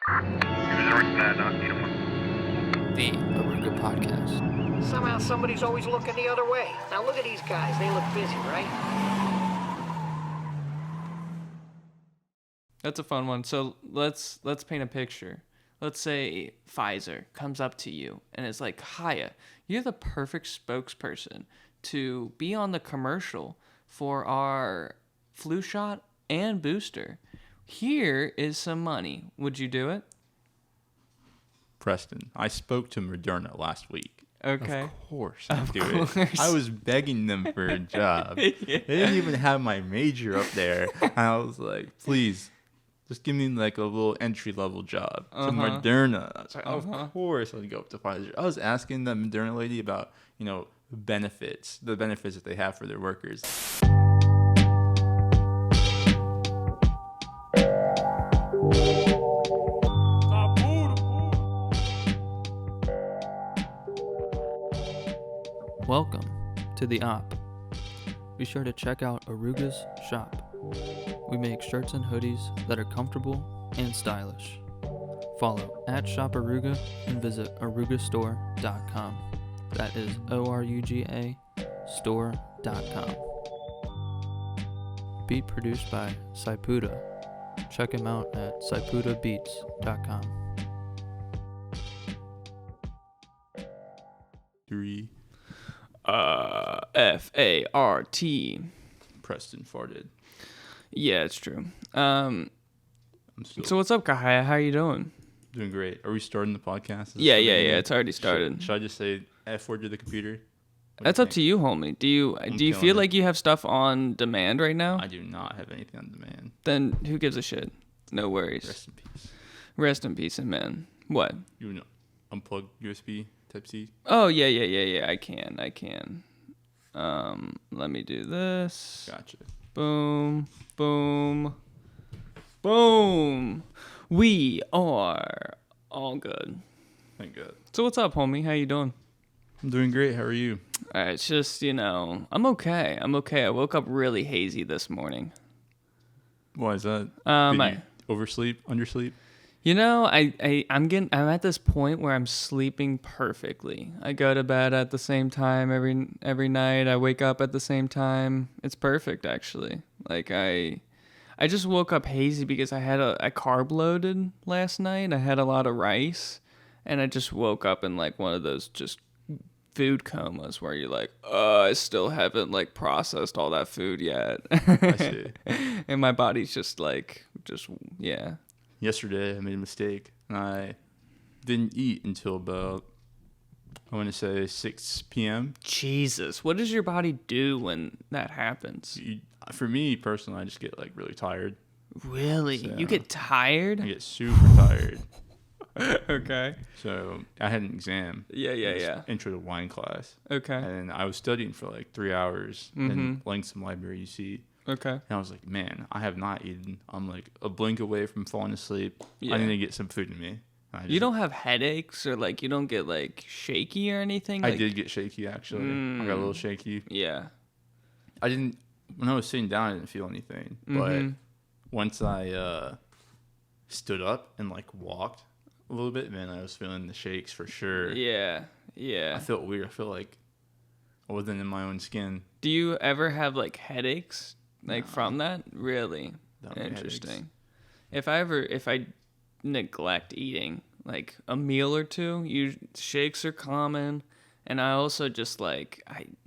The Oruga Podcast. Somehow somebody's always looking the other way. Now look at these guys. They look busy, right? That's a fun one. So let's paint a picture. Let's say Pfizer comes up to you and is like, Kahaya, you're the perfect spokesperson to be on the commercial for our flu shot and booster. Here is some money. Would you do it? Preston, I spoke to Moderna last week. Okay. Of course I'd do it. I was begging them for a job. Yeah. They didn't even have my major up there. And I was like, please, just give me like a little entry-level job. So Moderna. I was like, of course I'd go up to Pfizer. I was asking the Moderna lady about, the benefits that they have for their workers. Welcome to the Op. Be sure to check out Oruga's shop. We make shirts and hoodies that are comfortable and stylish. Follow @ShopOruga and visit orugastore.com. That is ORUGA store.com. Beat produced by Saipuda. Check him out at saipudabeats.com. 3. F-A-R-T. Preston farted. Yeah, it's true. I'm So what's up, Kahaya? How you doing? doing great. Are we starting the podcast? Yeah. It's already started. Should I just say F word to the computer? That's up to you, homie. Do you feel like you have stuff on demand right now? I do not have anything on demand. Then who gives a shit? No worries. Rest in peace. Rest in peace, and man. What? You unplug USB Type-C? Oh, yeah. I can. Let me do this. Gotcha. Boom. We are all good. Thank God. So what's up, homie? How you doing? I'm doing great. How are you? It's just, I'm okay. I woke up really hazy this morning. Why is that? Did you oversleep, undersleep? I'm at this point where I'm sleeping perfectly. I go to bed at the same time every night. I wake up at the same time. It's perfect, actually. Like I just woke up hazy because I had I carb loaded last night. I had a lot of rice, and I just woke up in like one of those just food comas where you're like, I still haven't like processed all that food yet. I see. And my body's just yeah. Yesterday, I made a mistake, and I didn't eat until about, I want to say, 6 p.m. Jesus, what does your body do when that happens? For me, personally, I just get, like, really tired. Really? So, you get tired? I get super tired. Okay. So, I had an exam. Yeah. Intro to wine class. Okay. And I was studying for, like, 3 hours in Langston Library, UC. Okay. And I was like, man, I have not eaten. I'm like a blink away from falling asleep. Yeah. I need to get some food in me. You don't have headaches or like you don't get like shaky or anything? I did get shaky actually. I got a little shaky. Yeah. When I was sitting down, I didn't feel anything. But once I stood up and like walked a little bit, man, I was feeling the shakes for sure. Yeah. I felt weird. I feel like I wasn't in my own skin. Do you ever have like headaches? Like from that? Really? Interesting. If I neglect eating like a meal or two, shakes are common, and I also just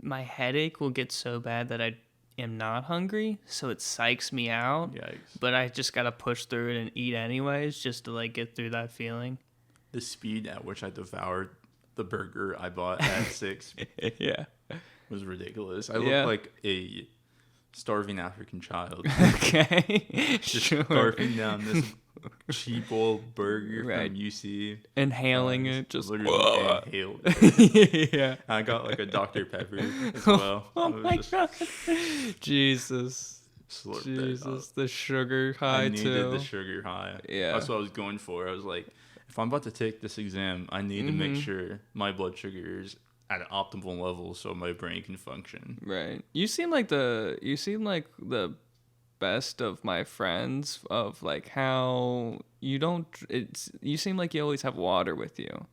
my headache will get so bad that I am not hungry, so it psychs me out. Yikes. But I just gotta push through it and eat anyways, just to like get through that feeling. The speed at which I devoured the burger I bought at 6 Yeah. was ridiculous. I looked like a starving African child. Okay. Just sure. scarfing down this cheap old burger from UC. Inhaling it, just literally inhaled it. Yeah. I got like a Dr. Pepper as well. Oh my God. Jesus. The sugar high I needed too. the sugar high. Yeah. That's what I was going for. I was like, if I'm about to take this exam, I need to make sure my blood sugar is at an optimal level so my brain can function. Right. You seem like the best of my friends of like how you seem like you always have water with you.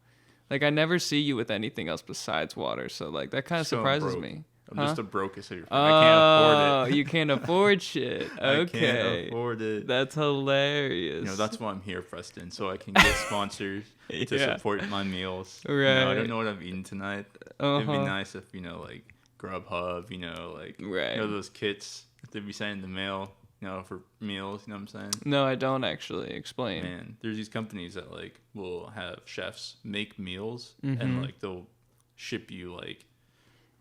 Like I never see you with anything else besides water. So like that kind of surprises me. I'm just the brokest of your friends. I can't afford it. Oh, you can't afford shit. Okay. I can't afford it. That's hilarious. You know, that's why I'm here, Preston, so I can get sponsors to support my meals. Right. You know, I don't know what I'm eating tonight. It'd be nice if, you know, like Grubhub, you know, like you know those kits that they'd be sending in the mail, you know, for meals, you know what I'm saying? No, I don't actually. Explain. Man, there's these companies that like will have chefs make meals and like they'll ship you like,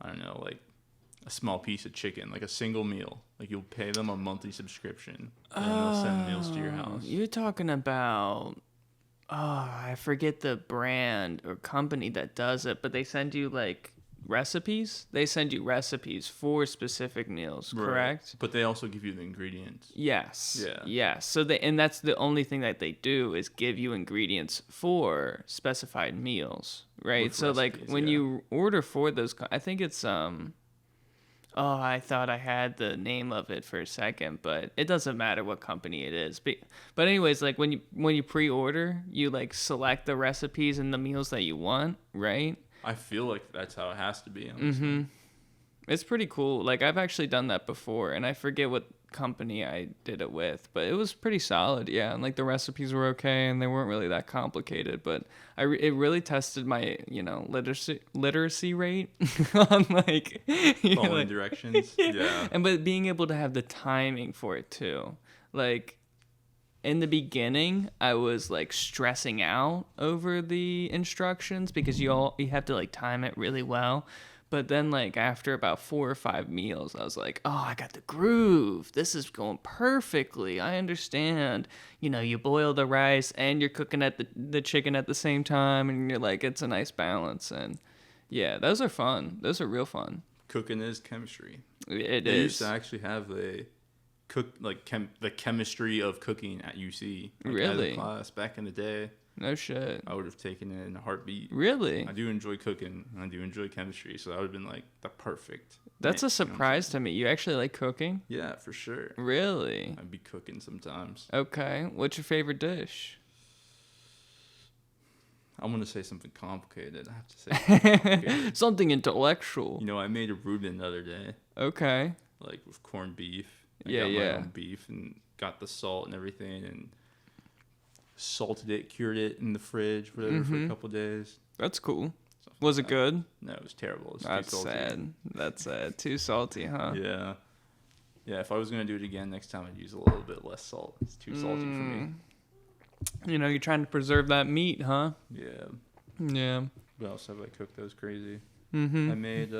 I don't know, like a small piece of chicken, like a single meal. Like you'll pay them a monthly subscription and they'll send meals to your house. You're talking about, I forget the brand or company that does it, but they send you like recipes. They send you recipes for specific meals, correct? But they also give you the ingredients. Yes. Yeah. Yes. So and that's the only thing that they do is give you ingredients for specified meals, right? With so recipes, like when you order for those, I think it's Oh, I thought I had the name of it for a second, but it doesn't matter what company it is. But anyways, like when you pre-order, you like select the recipes and the meals that you want, right? I feel like that's how it has to be. Honestly. It's pretty cool. Like I've actually done that before, and I forget what company I did it with, but it was pretty solid. Yeah, and like the recipes were okay, and they weren't really that complicated. But it really tested my literacy rate on like following directions. Yeah, and but being able to have the timing for it too, like. In the beginning, I was like stressing out over the instructions because you have to like time it really well. But then like after about 4 or 5 meals, I was like, oh, I got the groove. This is going perfectly. I understand. You know, you boil the rice and you're cooking at the chicken at the same time, and you're like, it's a nice balance. And yeah, those are fun. Those are real fun. Cooking is chemistry. They used to actually have the chemistry of cooking at UC. Like, really? As a class back in the day. No shit. I would have taken it in a heartbeat. Really? I do enjoy cooking, and I do enjoy chemistry, so that would have been like the perfect. That's a surprise to me. You actually like cooking? Yeah, for sure. Really? I'd be cooking sometimes. Okay. What's your favorite dish? I'm going to say something complicated. I have to say something complicated. Something intellectual. You know, I made a Reuben the other day. Okay. Like with corned beef. I got my own beef and got the salt and everything and salted it, cured it in the fridge, whatever, for a couple of days. That's cool. Was it good? No, it was terrible. It was That's too salty. Sad. That's sad. Too salty, huh? Yeah. Yeah, if I was going to do it again next time, I'd use a little bit less salt. It's too salty for me. You know, you're trying to preserve that meat, huh? Yeah. Yeah. What else have I cooked that was crazy? I made,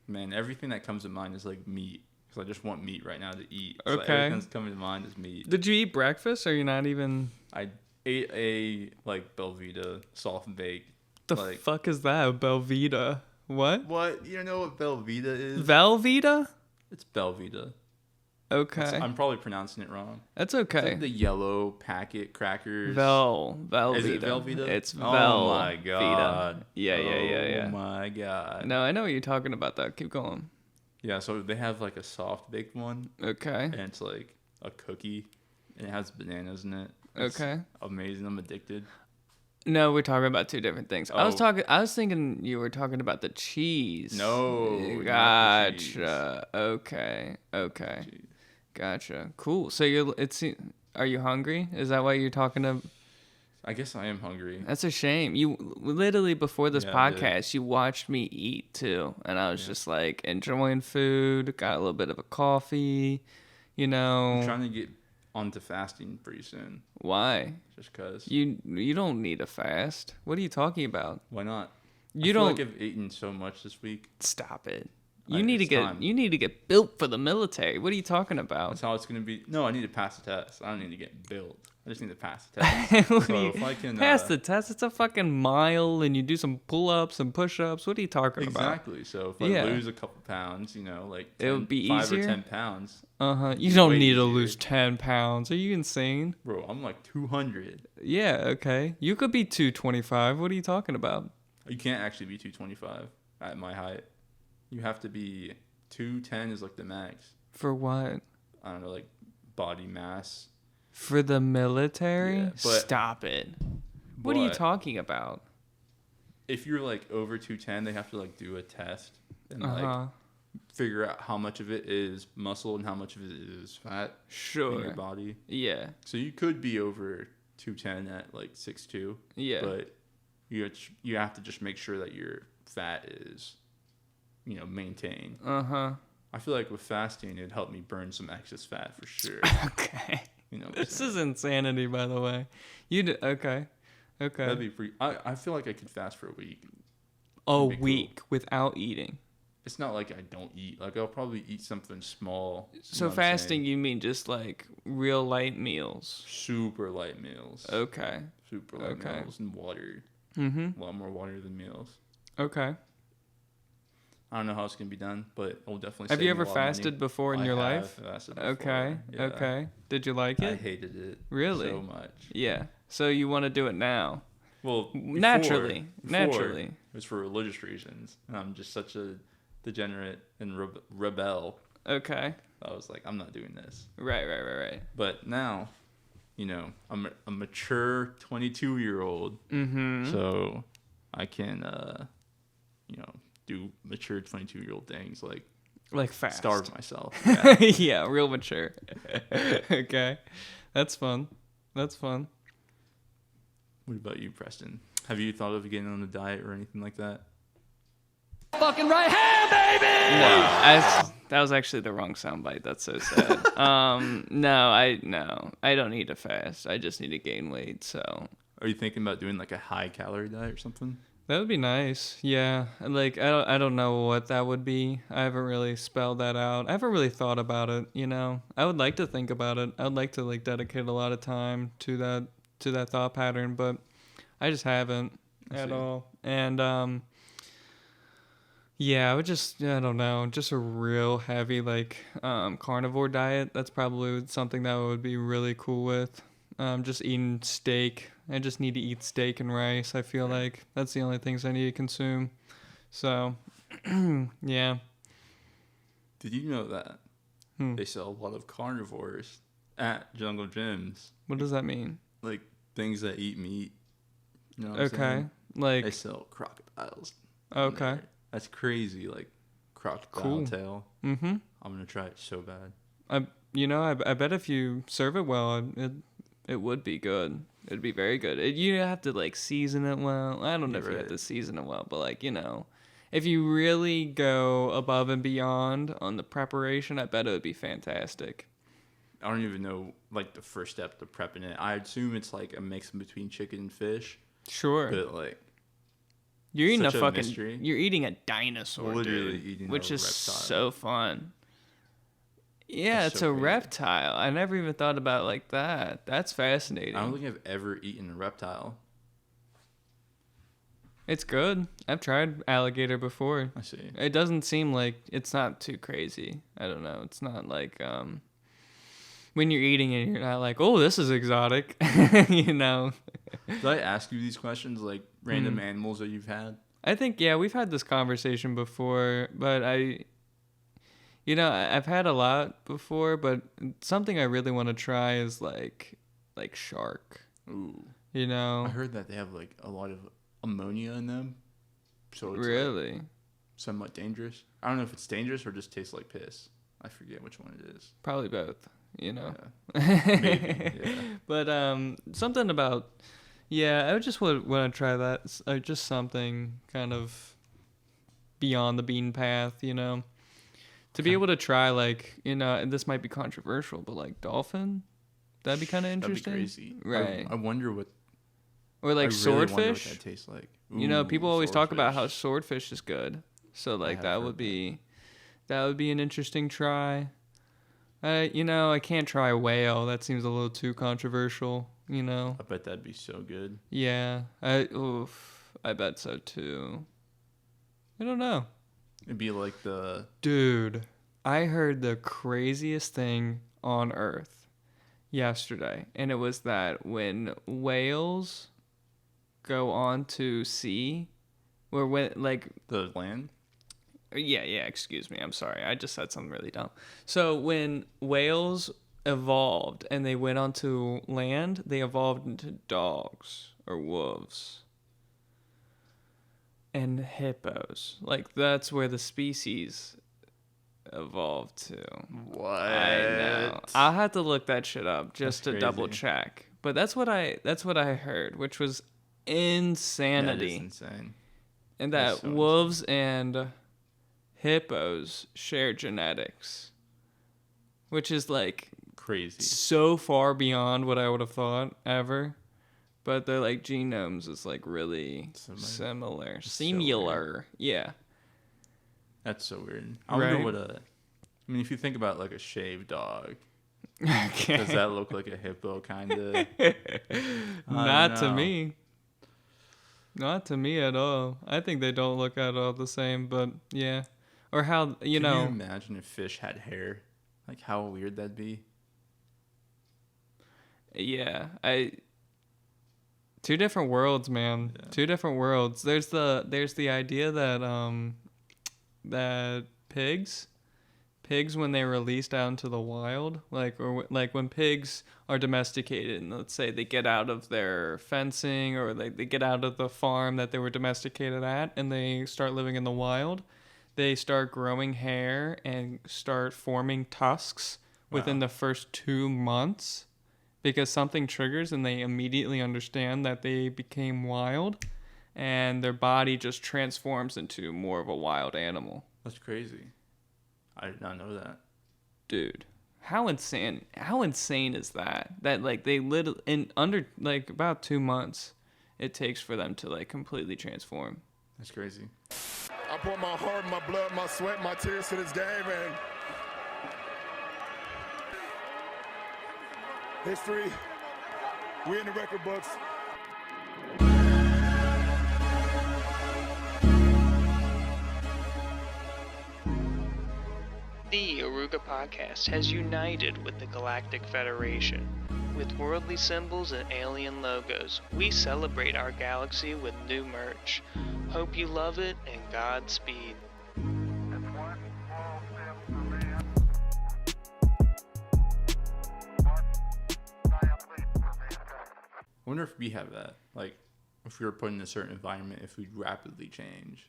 man, everything that comes to mind is like meat. Because I just want meat right now to eat. So okay. everything that's coming to mind is meat. Did you eat breakfast, or you're not even... I ate a, like, Belvita soft bake. The fuck is that? Belvita? What? What? You don't know what Belvita is? Velveeta? It's Belvita. Okay. I'm probably pronouncing it wrong. That's okay. It's like the yellow packet crackers. Velveeta. Is it Velveeta? It's Velveeta. Oh my god. Yeah. Oh my god. No, I know what you're talking about though. Keep going. Yeah, so they have like a soft baked one. Okay. And it's like a cookie. And it has bananas in it. It's amazing. I'm addicted. No, we're talking about two different things. I was thinking you were talking about the cheese. No. Gotcha. Okay. Jeez. Gotcha. Cool. So are you hungry? Is that why you're talking to? I guess I am hungry. That's a shame. You literally before this podcast, you watched me eat too, and I was just like enjoying food. Got a little bit of a coffee, you know. I'm trying to get onto fasting pretty soon. Why? Just cause. You don't need a fast. What are you talking about? Why not? I feel like I've eaten so much this week. Stop it. You need to get built for the military. What are you talking about? That's how it's gonna be. No, I need to pass the test. I don't need to get built. I just need to pass the test. So if I can pass the test, it's a fucking mile, and you do some pull-ups and push-ups. What are you talking about? Exactly. So if I lose a couple pounds, you know, like 10, it would be 5 easier? or 10 pounds. You don't need to lose 10 pounds. Are you insane? Bro, I'm like 200. Yeah. Okay. You could be 225. What are you talking about? You can't actually be 225 at my height. You have to be 210 is like the max. For what? I don't know, like body mass. For the military? Yeah, but, Stop it. What are you talking about? If you're like over 210, they have to like do a test and like figure out how much of it is muscle and how much of it is fat in your body. Yeah. So you could be over 210 at like 6'2". Yeah. But you have to just make sure that your fat is, maintained. I feel like with fasting, it'd help me burn some excess fat for sure. Okay. This is insanity, by the way. Okay. That'd be pretty. I feel like I could fast for a week. A week without eating. It's not like I don't eat. Like I'll probably eat something small. So fasting, you mean just like real light meals? Super light meals. Okay. Super light meals and water. Mm-hmm. A lot more water than meals. Okay. I don't know how it's gonna be done, but it'll definitely. Have you ever fasted before in your life? Fasted before. Okay. Yeah. Okay. Did you like it? I hated it. Really? So much. Yeah. So you want to do it now? Well, naturally. It was for religious reasons, and I'm just such a degenerate and rebel. Okay. I was like, I'm not doing this. Right. But now, I'm a mature 22-year-old. Mm-hmm. So I can, do mature 22-year-old things like fast. Starve myself. Yeah, yeah, real mature. Okay. That's fun. What about you, Preston? Have you thought of getting on a diet or anything like that? Fucking right hand, baby! No, that was actually the wrong soundbite. That's so sad. No, I don't need to fast. I just need to gain weight. So. Are you thinking about doing like a high calorie diet or something? That would be nice. Yeah. Like I don't know what that would be. I haven't really spelled that out. I haven't really thought about it, I would like to think about it. I would like to like dedicate a lot of time to that thought pattern, but I just haven't at all. And yeah, I would I don't know, just a real heavy like carnivore diet. That's probably something that I would be really cool with. Just eating steak. I just need to eat steak and rice. I feel like that's the only things I need to consume. So, yeah. Did you know that they sell a lot of carnivores at jungle gyms? What does that mean? Like things that eat meat. You know what I'm saying? Like they sell crocodiles. Okay. That's crazy. Like crocodile tail. Mm-hmm. I'm gonna try it so bad. I bet if you serve it well, it would be good. It'd be very good. You have to like season it well. I don't know if you have to season it well, but like, if you really go above and beyond on the preparation, I bet it would be fantastic. I don't even know like the first step to prepping it. I assume it's like a mix between chicken and fish. Sure. But like you're eating mystery. You're eating a dinosaur, literally dude, eating which a is reptile. so fun. Yeah, That's it's so a crazy. reptile. I never even thought about it like that. That's fascinating. I don't think I've ever eaten a reptile. It's good. I've tried alligator before. I see. It doesn't seem like it's not too crazy. I don't know. It's not like when you're eating it, you're not like, oh, this is exotic. Did I ask you these questions like random animals that you've had? I think we've had this conversation before, but I've had a lot before, but something I really want to try is like shark. Ooh. I heard that they have like a lot of ammonia in them. So it's really like, somewhat dangerous. I don't know if it's dangerous or just tastes like piss. I forget which one it is. Probably both, Yeah. Maybe. Yeah. But something about I would just want to try that. Just something kind of beyond the bean path, To be able to try, like, and this might be controversial, but, like, dolphin? That'd be kind of interesting. That'd be crazy. Right. I wonder what... Or, like, I really swordfish? wonder what that tastes like. Ooh, people always talk about how swordfish. swordfish is good. So, like, that would heard be an interesting try. I can't try whale. That seems a little too controversial, I bet that'd be so good. Yeah. I bet so, too. I don't know. It'd be like the... Dude, I heard the craziest thing on Earth yesterday, and it was that when whales go on to sea, or when, like... The land? Yeah, excuse me. I'm sorry. I just said something really dumb. So when whales evolved and they went onto land, they evolved into dogs or wolves and hippos. Like, that's where the species evolved to. What? I know. I'll have to look that shit up just That's to double crazy. check. But that's what I heard, which was insanity. That is insane. And That's that so wolves and hippos share genetics, which is like Crazy. so far beyond what I would have thought ever. But their like genomes is like really similar. Similar. Yeah. That's so weird. I wonder what I mean, if you think about like a shaved dog, Okay. does that look like a hippo kind of? Not to me. Not to me at all. I think they don't look at all the same, but yeah. Or how, you know. Can you imagine if fish had hair? Like how weird that'd be? Yeah. Two different worlds, man. Yeah. Two different worlds. There's the idea that that pigs when they're released out into the wild, like when pigs are domesticated and let's say they get out of their fencing or they get out of the farm that they were domesticated at and they start living in the wild, they start growing hair and start forming tusks within the first 2 months because something triggers and they immediately understand that they became wild and their body just transforms into more of a wild animal. That's crazy. I did not know that. Dude, how insane is that? That like they literally in under like about 2 months it takes for them to like completely transform. That's crazy. I put my heart, my blood, my sweat, my tears to this game, and history, we in the record books. The Oruga Podcast has united with the Galactic Federation. With worldly symbols and alien logos, we celebrate our galaxy with new merch. Hope you love it, and Godspeed. I wonder if we have that. Like, if we were put in a certain environment, if we'd rapidly change.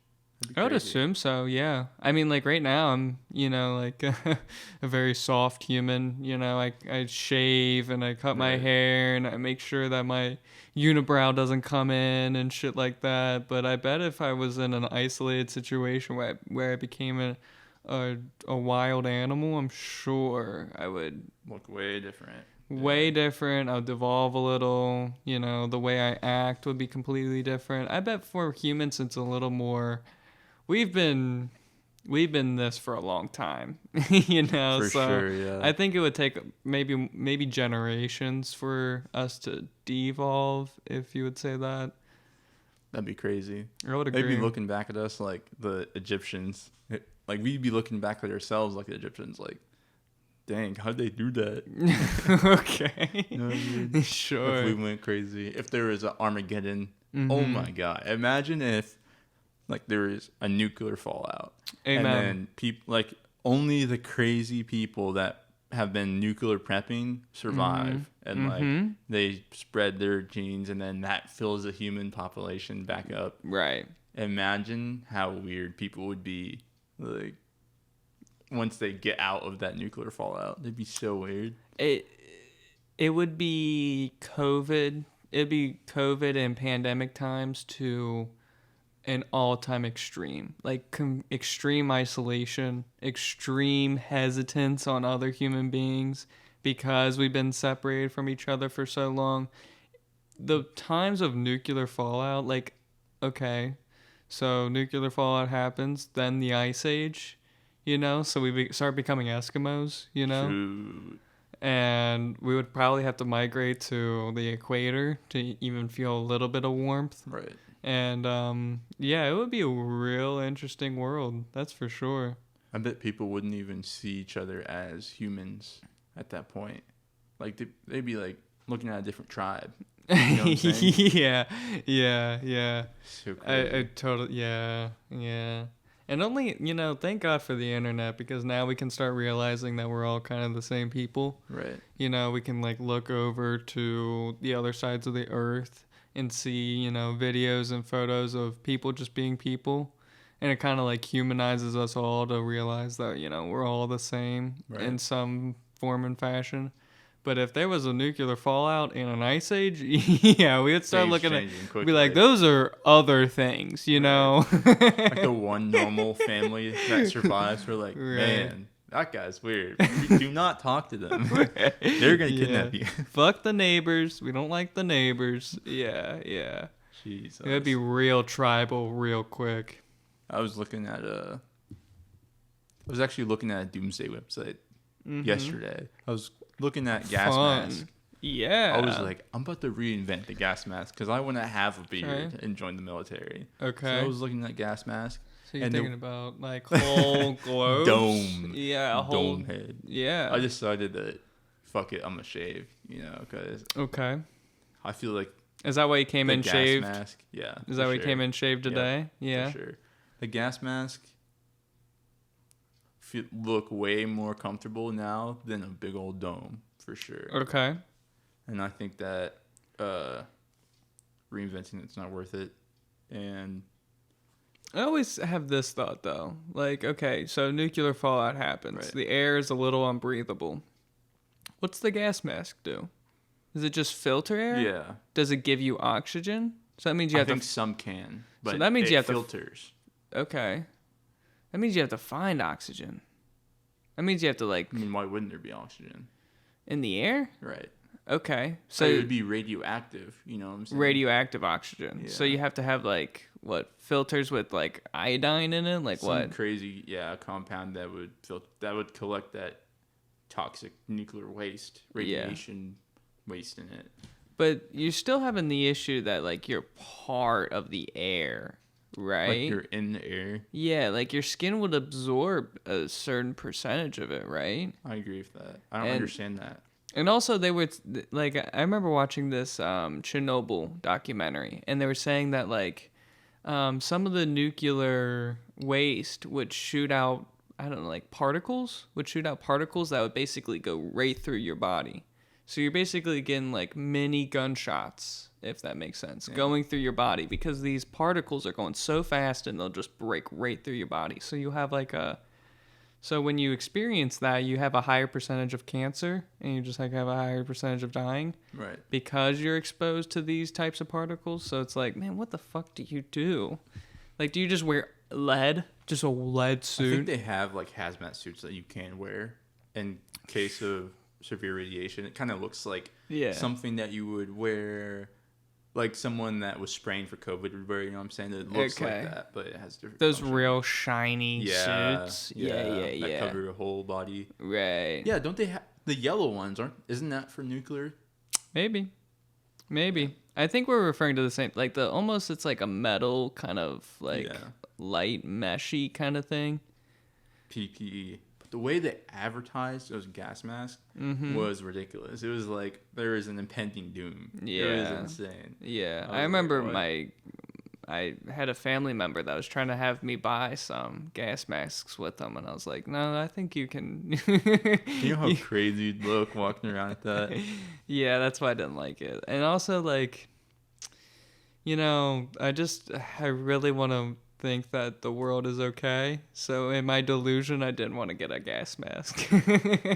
I would assume so, yeah. I mean, like, right now, I'm, you know, like, a very soft human. You know, I shave and I cut my hair and I make sure that my unibrow doesn't come in and shit like that. But I bet if I was in an isolated situation where I became a wild animal, I'm sure I would look way different. Way different. I would evolve a little. You know, the way I act would be completely different. I bet for humans, it's a little more. We've been this for a long time, you know. For sure, yeah. I think it would take maybe generations for us to de-evolve, if you would say that. That'd be crazy. I would agree. They'd be looking back at us like the Egyptians. Like we'd be looking back at ourselves like the Egyptians. Like, dang, how'd they do that? Okay. You know what I mean? Sure. If we went crazy, if there was an Armageddon, oh my God! Imagine if. Like there is a nuclear fallout, Amen. And then people like only the crazy people that have been nuclear prepping survive, and like they spread their genes, and then that fills the human population back up. Right. Imagine how weird people would be, like once they get out of that nuclear fallout. They'd be so weird. It would be COVID. It'd be COVID and pandemic times to an all-time extreme, like extreme isolation, extreme hesitance on other human beings because we've been separated from each other for so long. The times of nuclear fallout, like, okay, so nuclear fallout happens, then the ice age, you know, so we start becoming Eskimos, you know. Shoot. And we would probably have to migrate to the equator to even feel a little bit of warmth. Right. And, yeah, it would be a real interesting world. That's for sure. I bet people wouldn't even see each other as humans at that point. Like, they'd be, like, looking at a different tribe. You know what I'm saying? Yeah. So crazy. I totally, yeah. And only, thank God for the internet, because now we can start realizing that we're all kind of the same people. Right. We can like look over to the other sides of the earth and see, videos and photos of people just being people. And it kind of like humanizes us all to realize that, we're all the same in some form and fashion. But if there was a nuclear fallout and an ice age, yeah, we would start looking at, be like, those are other things, know? Like the one normal family that survives, we're like, man, that guy's weird. Do not talk to them. They're going to kidnap you. Fuck the neighbors. We don't like the neighbors. Yeah. Jesus. It would be real tribal real quick. I was actually looking at a doomsday website yesterday. I was looking at gas mask. Yeah. I was like, I'm about to reinvent the gas mask because I want to have a beard and join the military. Okay. So I was looking at gas mask. So you're thinking about like whole globes? Dome. Yeah, a whole dome head. Yeah. I decided that, fuck it, I'm gonna shave. Because I feel like. Is that why you came in shaved? Gas mask. Yeah. Is that why you came in shaved today? Yeah. For sure. The gas mask look way more comfortable now than a big old dome, for sure. Okay. And I think that reinventing it's not worth it. And I always have this thought though, like, okay, so nuclear fallout happens. Right. The air is a little unbreathable. What's the gas mask do? Does it just filter air? yeah, Does it give you oxygen? So that means you I have think to. some can, but So that means you have to filters. Okay. That means you have to find oxygen. That means you have to like I mean, why wouldn't there be oxygen? in the air? Right. Okay. So So it would be radioactive. You know what I'm saying? radioactive oxygen. Yeah. So you have to have like what filters with like iodine in it, like Some what? crazy compound that would collect that toxic nuclear waste, radiation waste in it. But you're still having the issue that like you're part of the air, right? Like you're in the air. Yeah, like your skin would absorb a certain percentage of it, right? I agree with that. I don't understand that. And also they were like, I remember watching this Chernobyl documentary, and they were saying that like some of the nuclear waste would shoot out, I don't know, like particles that would basically go right through your body. So you're basically getting like mini gunshots, if that makes sense, going through your body, because these particles are going so fast and they'll just break right through your body. So you have like so when you experience that, you have a higher percentage of cancer, and you just like have a higher percentage of dying. Right. Because you're exposed to these types of particles. So it's like, man, what the fuck do you do? Like, do you just wear just a lead suit? I think they have like hazmat suits that you can wear in case of severe radiation. It kind of looks like something that you would wear, like someone that was spraying for COVID would wear. You know what I'm saying? It looks like that, but it has different. Those function. real shiny suits. Yeah. That cover your whole body. Right. Yeah, don't they have the yellow ones? Isn't that for nuclear? Maybe. I think we're referring to the same, like it's like a metal kind of like light meshy kind of thing. PPE. But the way they advertised those gas masks was ridiculous. It was like there is an impending doom. Yeah. It was insane. Yeah. I remember I had a family member that was trying to have me buy some gas masks with them, and I was like, no, I think you can. You know how crazy you'd look walking around with that? Yeah, that's why I didn't like it. And also, like, I really want to think that the world is okay. So in my delusion, I didn't want to get a gas mask.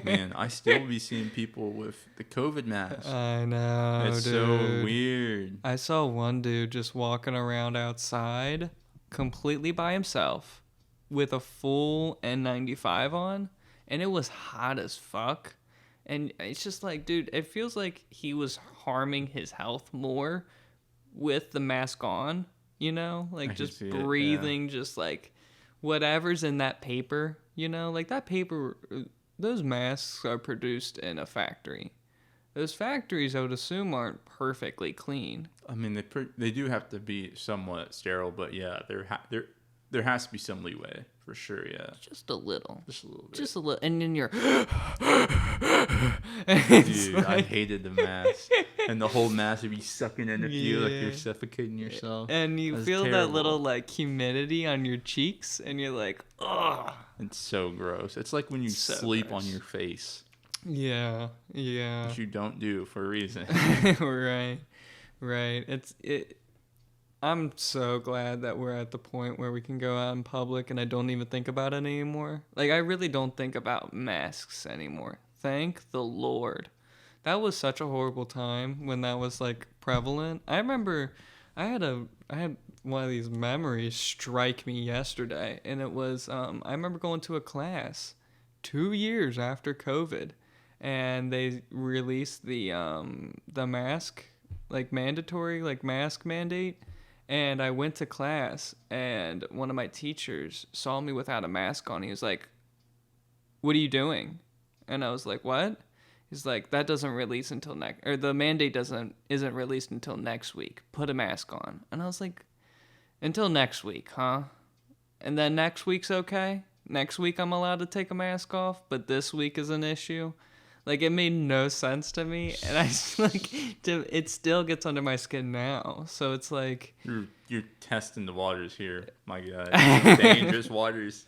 Man, I still be seeing people with the COVID mask. I know, it's dude. so weird. I saw one dude just walking around outside completely by himself with a full N95 on, and it was hot as fuck. And it's just like, dude, it feels like he was harming his health more with the mask on, like just breathing, just like whatever's in that paper, like that paper, those masks are produced in a factory. Those factories, I would assume, aren't perfectly clean. I mean, they do have to be somewhat sterile, but yeah, there has to be some leeway for sure. Yeah, just a little bit. Just a little, and then you're. Dude, I hated the mask. And the whole mask would be sucking into you like you're suffocating yourself. And you feel terrible. that little like humidity on your cheeks, and you're like, ugh. It's so gross. It's like when you So sleep gross. on your face, Yeah. which you don't do for a reason. Right. I'm so glad that we're at the point where we can go out in public and I don't even think about it anymore. Like, I really don't think about masks anymore. Thank the Lord. That was such a horrible time when that was like prevalent. I remember I had one of these memories strike me yesterday, and it was I remember going to a class 2 years after COVID, and they released the mask, like mandatory like mask mandate. And I went to class, and one of my teachers saw me without a mask on. He was like, "What are you doing?" And I was like, "What?" He's like, "That doesn't release until next, or the mandate isn't released until next week. Put a mask on." And I was like, "Until next week, huh?" And then next week's okay. Next week I'm allowed to take a mask off, but this week is an issue. Like, it made no sense to me, and it still gets under my skin now. So it's like, You're testing the waters here, my guy. Dangerous waters.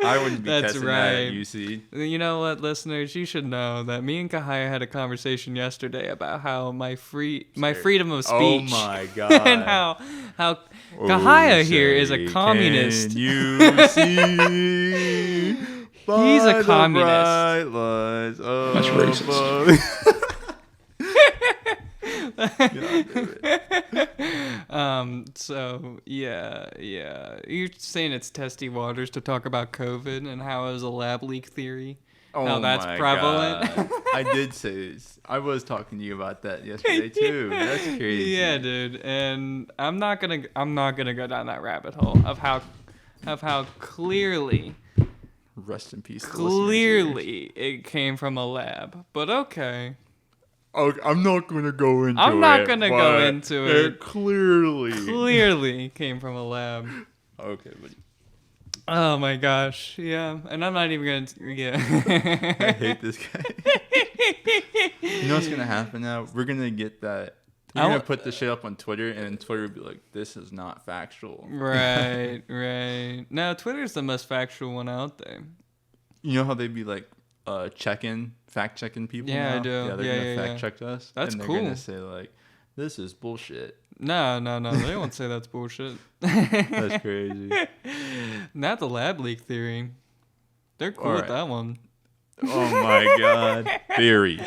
I wouldn't be That's testing right. that at UC. You know what, listeners? You should know that me and Kahaya had a conversation yesterday about how my freedom of speech. Oh my god! And how Kahaya here is a communist. Can you see? He's a communist. That's racist. So yeah. You're saying it's testy waters to talk about COVID and how it was a lab leak theory. How that's my prevalent. God. I did say this. I was talking to you about that yesterday too. That's crazy. Yeah, dude. And I'm not gonna go down that rabbit hole of how clearly Rest in peace. Clearly, it came from a lab, but okay. Oh, I'm not gonna go into it. I'm not gonna go into it. It clearly came from a lab. Okay, buddy. Oh my gosh, yeah. And I'm not even gonna. Yeah. I hate this guy. You know what's gonna happen now? We're gonna get that. You're gonna put this shit up on Twitter, and Twitter will be like, "This is not factual." Right. No, Twitter's the most factual one out there. You know how they'd be like, fact checking people. Yeah, now? I do. Yeah, they're gonna fact check us. That's and they're cool. gonna say like, "This is bullshit." No, they won't say that's bullshit. That's crazy. Not the lab leak theory. They're cool with that one. Oh my god. Theory.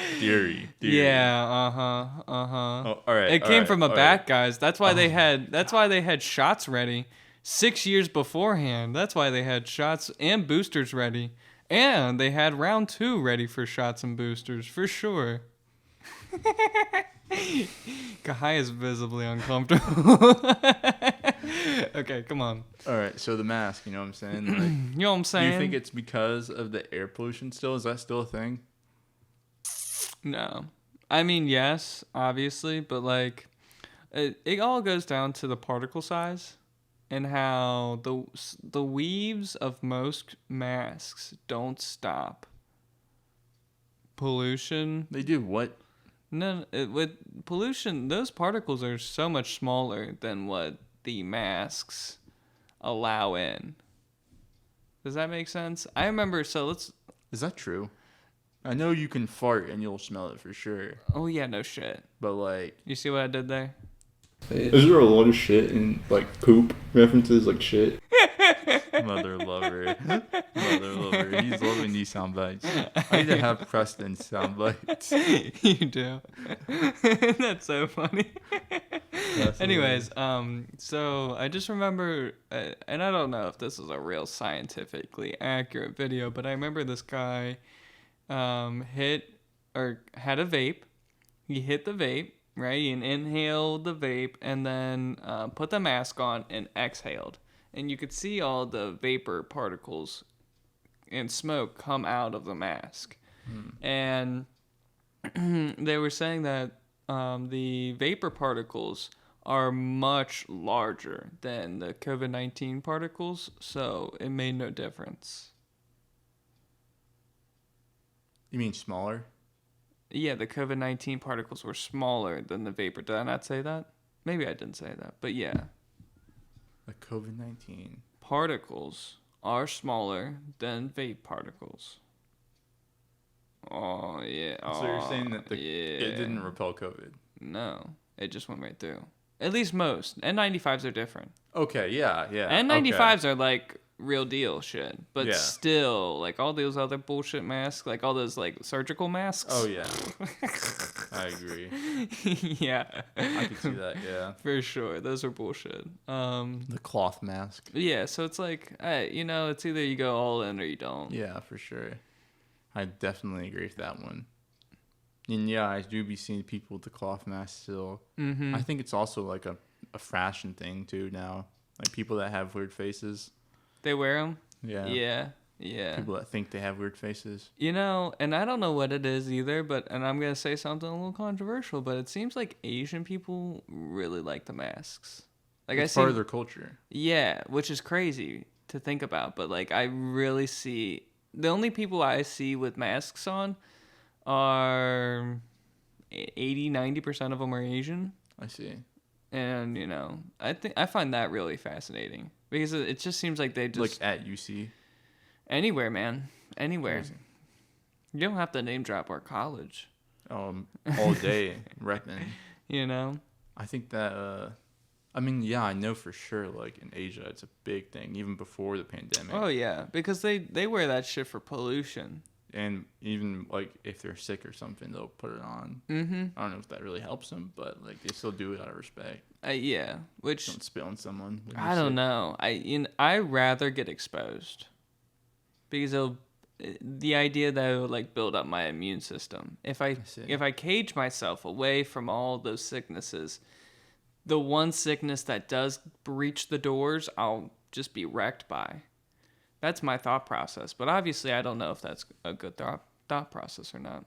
Yeah, uh-huh. Oh, all right. It came from a bat, guys. That's why they had shots ready 6 years beforehand. That's why they had shots and boosters ready. And they had round 2 ready for shots and boosters, for sure. Kahaya is visibly uncomfortable. Okay, come on. All right, so the mask, you know what I'm saying? Like, you know what I'm saying? Do you think it's because of the air pollution still? Is that still a thing? No. I mean, yes, obviously, but like it all goes down to the particle size and how the weaves of most masks don't stop pollution. They do what? No, with pollution, those particles are so much smaller than what the masks allow in. Does that make sense? I remember, Is that true? I know you can fart and you'll smell it for sure. Oh yeah, no shit. But like, you see what I did there? Is there a lot of shit in like poop references, like shit? Mother lover. He's loving these sound bites. I need to have Preston sound bites. You do. That's so funny. Anyways, so I just remember, and I don't know if this is a real scientifically accurate video, but I remember this guy had a vape. He hit the vape, right? He inhaled the vape and then put the mask on and exhaled. And you could see all the vapor particles and smoke come out of the mask. And they were saying that the vapor particles are much larger than the COVID-19 particles, so it made no difference. You mean smaller? Yeah, the COVID-19 particles were smaller than the vapor. Did I not say that? Maybe I didn't say that. But yeah. The COVID-19 Particles are smaller than vape particles. Oh, yeah. So you're saying that yeah. it didn't repel COVID? No, it just went right through. At least most. N95s are different. Okay, yeah. N95s are like real deal shit. But Yeah. still, like all those other bullshit masks, like all those like surgical masks. Oh, yeah. I agree. Yeah. I can see that, yeah. For sure. Those are bullshit. The cloth mask. Yeah, so it's like, it's either you go all in or you don't. Yeah, for sure. I definitely agree with that one. And yeah, I do be seeing people with the cloth mask still. Mm-hmm. I think it's also like a fashion thing too now. Like people that have weird faces. They wear them? Yeah. Yeah. People that think they have weird faces. And I don't know what it is either, and I'm going to say something a little controversial, but it seems like Asian people really like the masks. Like It's part of their culture. Yeah, which is crazy to think about, but like I really see the only people I see with masks on are 80-90% of them are Asian. I see. And I find that really fascinating because it just seems like they just like at UC. Anywhere, man, anywhere. Crazy. You don't have to name drop our college. All day repping. I think that I know for sure like in Asia it's a big thing even before the pandemic. Oh yeah, because they wear that shit for pollution. And even like if they're sick or something, they'll put it on. Mm-hmm. I don't know if that really helps them, but like they still do it out of respect. Yeah, which Don't spit on someone. I don't know. I rather get exposed because the idea that it would like build up my immune system. If I cage myself away from all those sicknesses, the one sickness that does breach the doors, I'll just be wrecked by. That's my thought process, but obviously I don't know if that's a good thought process or not.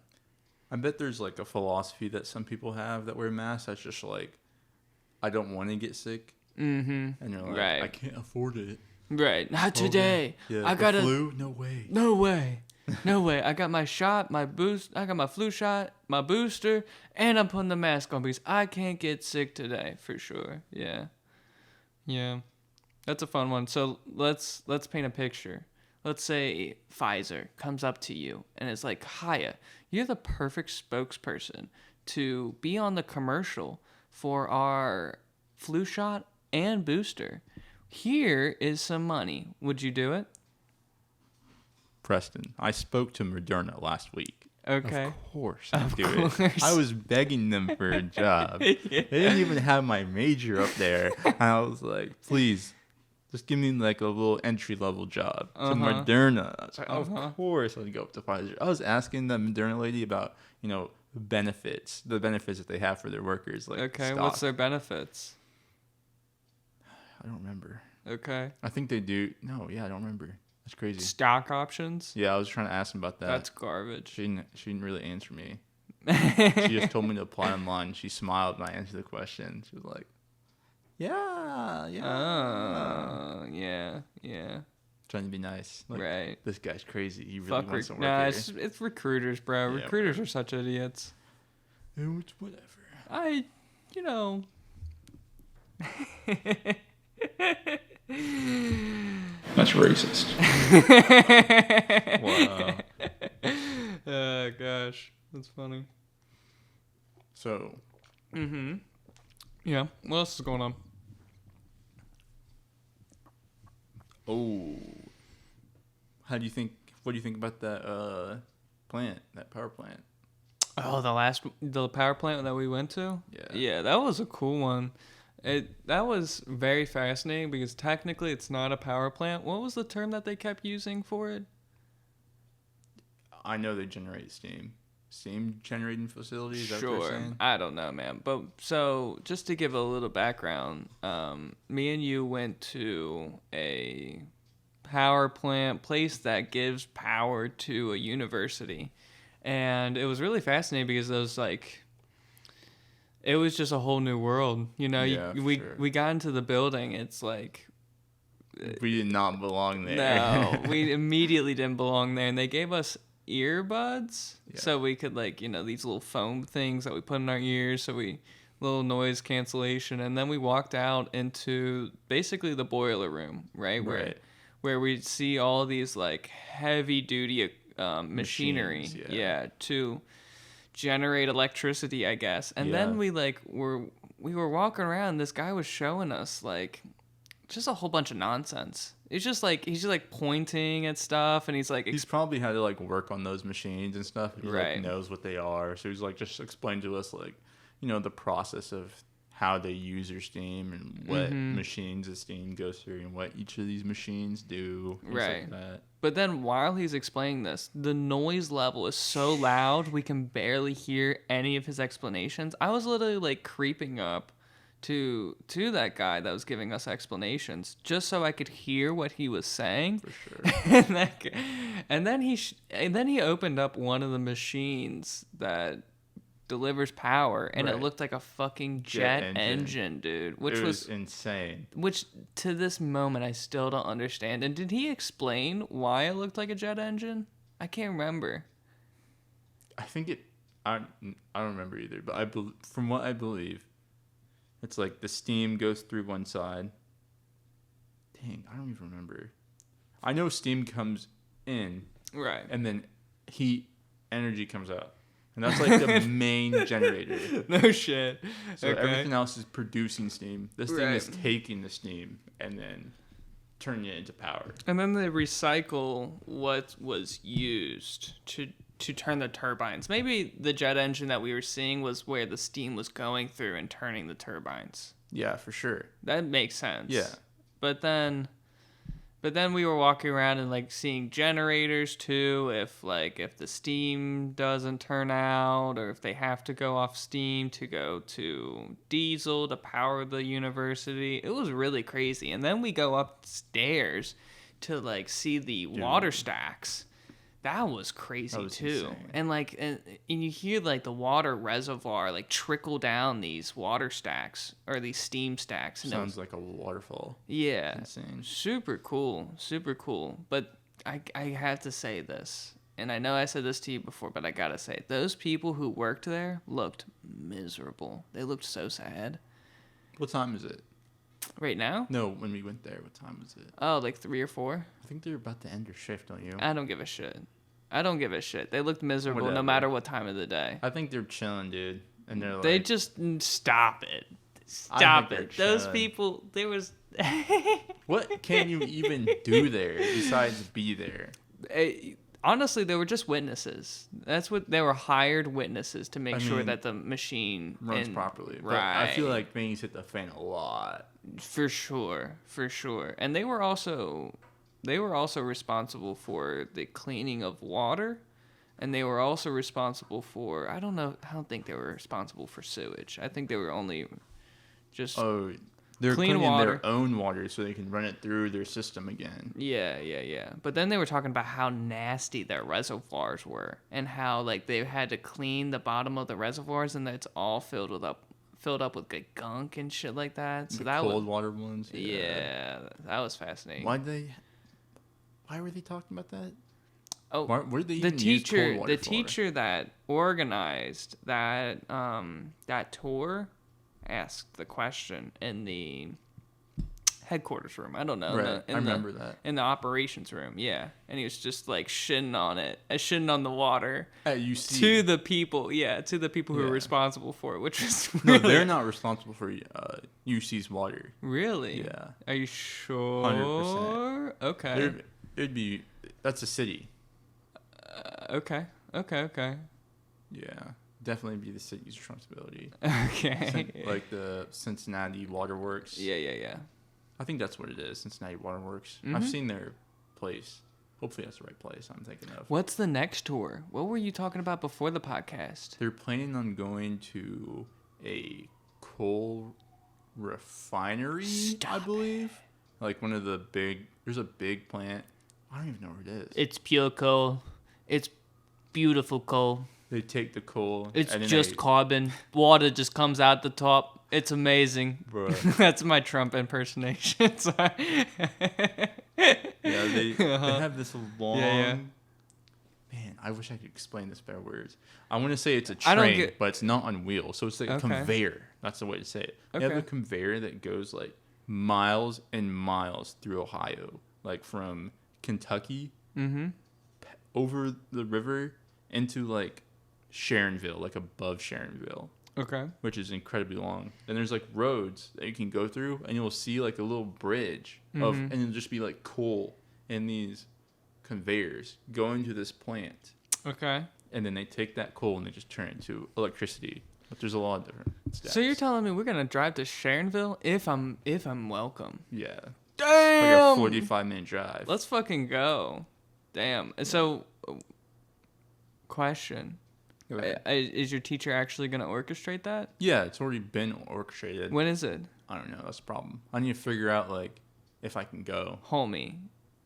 I bet there's like a philosophy that some people have that wear masks that's just like, I don't want to get sick. Mm-hmm. And you're like, right. I can't afford it. Right. Not today. Yeah, I got a flu? No way. No way. No way. I got my shot, my boost. I got my flu shot, my booster, and I'm putting the mask on because I can't get sick today for sure. Yeah. Yeah. That's a fun one. So let's paint a picture. Let's say Pfizer comes up to you and it's like, Kahaya, you're the perfect spokesperson to be on the commercial for our flu shot and booster. Here is some money. Would you do it? Preston, I spoke to Moderna last week. Okay. Of course I'd do it. I was begging them for a job. Yeah. They didn't even have my major up there. And I was like, please, just give me like a little entry-level job. So Moderna. I was like, of course I'd go up to Pfizer. I was asking the Moderna lady about, the benefits that they have for their workers. Like, okay, stock. What's their benefits? I don't remember. Okay. I think they do. No, yeah, I don't remember. That's crazy. Stock options? Yeah, I was trying to ask them about that. That's garbage. She didn't really answer me. She just told me to apply online. She smiled when I answered the question. She was like, yeah. Oh, yeah. Trying to be nice. Like, right. This guy's crazy. He really wants to work here. It's recruiters, bro. Yeah, Recruiters are such idiots. It's whatever. That's racist. Wow. Oh, gosh. That's funny. So. Mm-hmm. Yeah. What else is going on? Oh. What do you think about that plant, that power plant? Oh, the power plant that we went to? Yeah. Yeah, that was a cool one. That was very fascinating because technically it's not a power plant. What was the term that they kept using for it? I know they generate steam. Steam generating facilities? Sure. I don't know, man. But so just to give a little background, me and you went to a power plant place that gives power to a university. And it was really fascinating because it was just a whole new world. We got into the building. It's like we did not belong there. No, we immediately didn't belong there. And they gave us earbuds, so we could like these little foam things that we put in our ears, so we little noise cancellation, and then we walked out into basically the boiler room, right? Where we see all these like heavy duty machinery, Machines, to generate electricity, I guess. And then we were walking around. This guy was showing us like just a whole bunch of nonsense. It's just like he's just like pointing at stuff, and he's like he's probably had to like work on those machines and stuff. He like knows what they are, so he's like just explain to us like the process of how they use your steam and what machines the steam goes through and what each of these machines do. Like that. But then while he's explaining this, the noise level is so loud we can barely hear any of his explanations. I was literally like creeping up to that guy that was giving us explanations just so I could hear what he was saying. For sure. and then he opened up one of the machines that delivers power, and it looked like a fucking jet engine, dude, which was insane. Which to this moment I still don't understand. And did he explain why it looked like a jet engine? I can't remember. I think I don't remember either, but from what I believe, it's like the steam goes through one side. Dang, I don't even remember. I know steam comes in, right, and then heat energy comes out. And that's like the main generator. No shit. So everything else is producing steam. This thing is taking the steam and then turning it into power. And then they recycle what was used to turn the turbines. Maybe the jet engine that we were seeing was where the steam was going through and turning the turbines. Yeah, for sure. That makes sense. Yeah. But then we were walking around and like seeing generators too, if the steam doesn't turn out, or if they have to go off steam to go to diesel to power the university. It was really crazy. And then we go upstairs to like see the water stacks. That was crazy too. Insane. And you hear like the water reservoir like trickle down these water stacks or these steam stacks. And sounds like a waterfall. Yeah. It's insane. Super cool. But I have to say this, and I know I said this to you before, but I gotta say it. Those people who worked there looked miserable. They looked so sad. What time is it? Right now? No, when we went there, what time was it? Oh, like 3 or 4? I think they're about to end their shift, don't you? I don't give a shit. They looked miserable no matter what time of the day. I think they're chilling, dude. And they're like... They just... Stop it. Stop it. Those people... There was... What can you even do there besides be there? Honestly, they were just witnesses. That's what... They were hired witnesses to make sure that the machine... runs properly. Right. But I feel like things hit the fan a lot. For sure. And they were also responsible for the cleaning of water, and they were also responsible for I don't think they were responsible for sewage. I think they were only just they're clean cleaning water. their own water so they can run it through their system again. Yeah. But then they were talking about how nasty their reservoirs were, and how like they had to clean the bottom of the reservoirs, and it's all filled up with like gunk and shit like that. So that cold water ones. Yeah, that was fascinating. Why were they talking about that? Oh, where did they the use cold water the teacher that organized that tour asked the question in the headquarters room. I don't know. Right, I remember that. In the operations room, yeah. And he was just like shitting on the water. At UC. To the people who are responsible for it, which was really... No, they're not responsible for UC's water. Really? Yeah. Are you sure? 100%. Okay. That's a city. Okay. Yeah. Definitely be the city's responsibility. Okay. Like the Cincinnati Waterworks. Yeah. I think that's what it is, Cincinnati Waterworks. Mm-hmm. I've seen their place. Hopefully that's the right place I'm thinking of. What's the next tour? What were you talking about before the podcast? They're planning on going to a coal refinery, I believe. Like one of the there's a big plant. I don't even know where it is. It's pure coal. It's beautiful coal. They take the coal. It's just carbon. Water just comes out the top. It's amazing. Bro. That's my Trump impersonation. Sorry. Yeah, they have this long Man, I wish I could explain this better words. I want to say it's a I don't train, get- but it's not on wheels. So it's like a Okay. conveyor. That's the way to say it. They have Okay. a conveyor that goes like miles and miles through Ohio, like from Kentucky over the river into like Sharonville, like above Sharonville, Okay. which is incredibly long. And there's like roads that you can go through, and you'll see like a little bridge and it'll just be like coal in these conveyors going to this plant. Okay. And then they take that coal and they just turn it into electricity. But there's a lot of different steps. So you're telling me we're gonna drive to Sharonville if I'm welcome? Yeah. Damn. Like a 45-minute drive. Let's fucking go. Damn. So, question: Go ahead. Is your teacher actually gonna orchestrate that? Yeah, it's already been orchestrated. When is it? I don't know. That's the problem. I need to figure out like if I can go. Homie,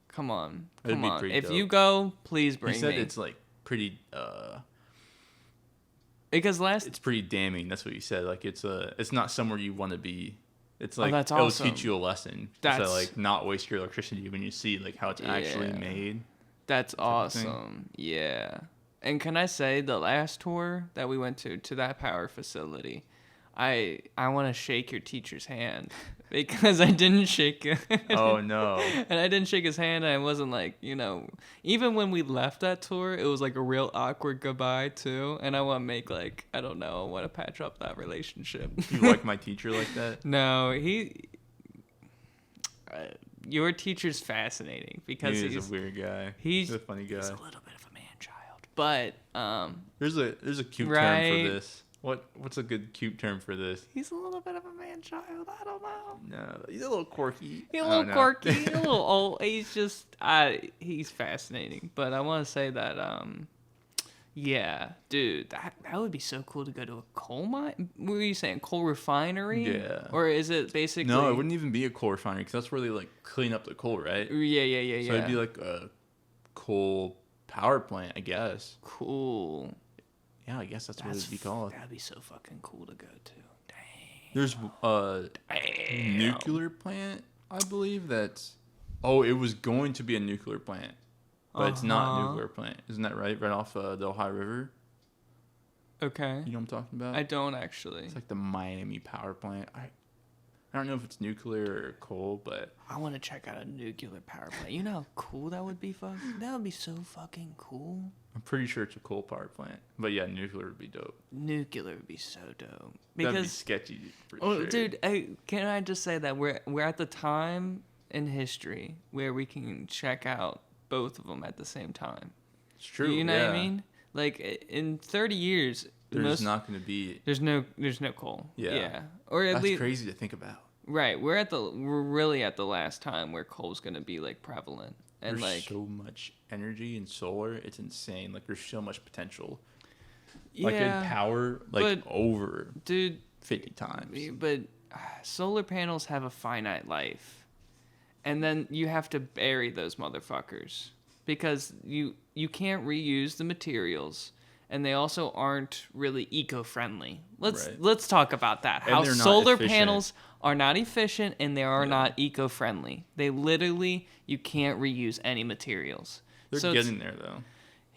come on, It'd come be on. pretty If dope. you go, please bring He said me. it's like pretty. Because It's pretty damning. That's what he said. Like it's not somewhere you want to be. It's like that's it'll awesome. teach you a lesson. That's- To like not waste your electricity when you see like how it's actually Yeah. made. That's of thing. awesome. Yeah. And can I say the last tour that we went to that power facility, I want to shake your teacher's hand because I didn't shake it. Oh no. And I didn't shake his hand, and I wasn't like, even when we left that tour, it was like a real awkward goodbye too. And I want to make like, I don't know, I want to patch up that relationship. You like my teacher like that? No, your teacher's fascinating because He he's is a weird guy. he's a funny guy. He's a little bit of a man-child, but There's a cute term Right. for this. What's a good cute term for this? he's a little bit of a man-child. I don't know. No, he's a little quirky. He's a I little don't know. quirky, a little old. He's just, he's fascinating. But I want to say that, yeah, dude, that would be so cool to go to a coal mine. What were you saying, coal refinery? Yeah. Or is it basically? No, it wouldn't even be a coal refinery because that's where they like clean up the coal, right? Yeah. So it'd be like a coal power plant, I guess. Cool. Yeah, I guess that's what it'd be called. That'd be so fucking cool to go to. Dang. There's a nuclear plant, I believe that's. Oh, it was going to be a nuclear plant, but it's not a nuclear plant. Isn't that right? Right off the Ohio River. Okay. You know what I'm talking about? I don't actually. It's like the Miami power plant. I don't know if it's nuclear or coal, but I want to check out a nuclear power plant. You know how cool that would be, fuck? That would be so fucking cool. I'm pretty sure it's a coal power plant. But yeah, nuclear would be dope. Nuclear would be so dope. That'd be Because, sketchy for oh, sure. dude, can I just say that we're at the time in history where we can check out both of them at the same time. It's true. You know yeah. what I mean? Like in 30 years, There's not going to be. there's no coal. Yeah. Or at That's least crazy to think about. right. We're really at the last time where coal's gonna be like prevalent and There's like so much energy in solar. It's insane. Like there's so much potential. yeah, Like in power, like but- over dude. 50 times. But solar panels have a finite life, and then you have to bury those motherfuckers because you can't reuse the materials, and they also aren't really eco-friendly. Let's talk about that. And How they're not solar efficient. panels are not efficient and they are not eco-friendly. They literally you can't reuse any materials. They're So it's- getting there though.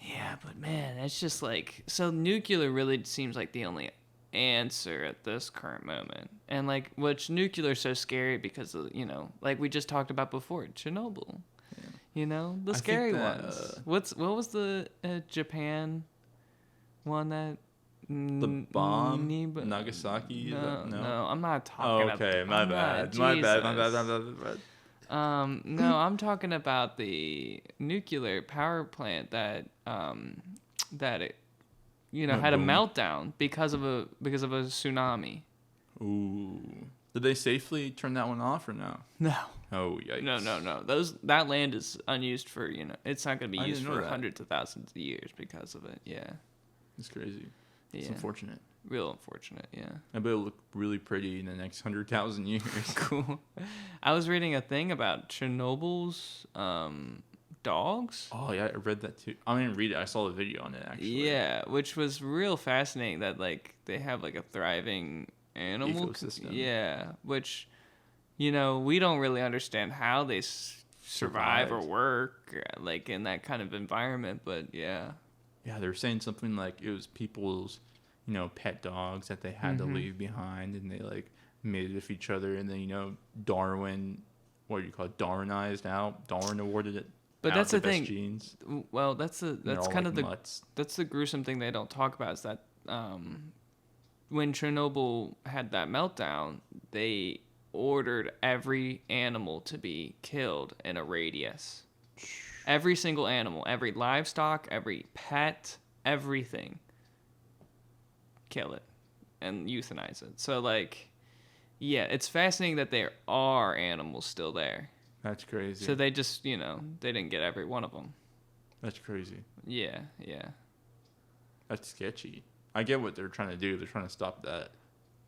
yeah, but man, it's just like so nuclear really seems like the only answer at this current moment. And like which nuclear is so scary because of, like we just talked about before, Chernobyl. You know, the I think scary that, ones. What was the Japan one that The bomb, Niba- Nagasaki. No, I'm not Oh, talking okay. about My I'm bad. not- My bad. Jesus. No, I'm talking about the nuclear power plant that it, had a boom. meltdown because of a tsunami. Ooh. Did they safely turn that one off or no? No. Oh, yikes. No. That land is unused for, it's not going to be I used didn't know for that. hundreds of thousands of years because of it. Yeah. It's crazy. It's Yeah. unfortunate. Real unfortunate. Yeah. I bet it'll look really pretty in the next 100,000 years. Cool. I was reading a thing about Chernobyl's dogs. Oh, yeah, I read that too. I didn't read it. I saw the video on it, actually. Yeah, which was real fascinating that like they have like a thriving animal Ecosystem. Yeah, which we don't really understand how they survive or survives. work like in that kind of environment. But yeah. Yeah, they were saying something like it was people's, pet dogs that they had to leave behind, and they like mated with each other, and then Darwin, what do you call it, Darwinized out. Darwin awarded it. But out that's the best thing. Genes. Well, that's All kind like of the mutts. that's the gruesome thing they don't talk about is that when Chernobyl had that meltdown, they ordered every animal to be killed in a radius. Every single animal, every livestock, every pet, everything. Kill it and euthanize it. So like, yeah, it's fascinating that there are animals still there. That's crazy. So they just, they didn't get every one of them. That's crazy. Yeah. That's sketchy. I get what they're trying to do. They're trying to stop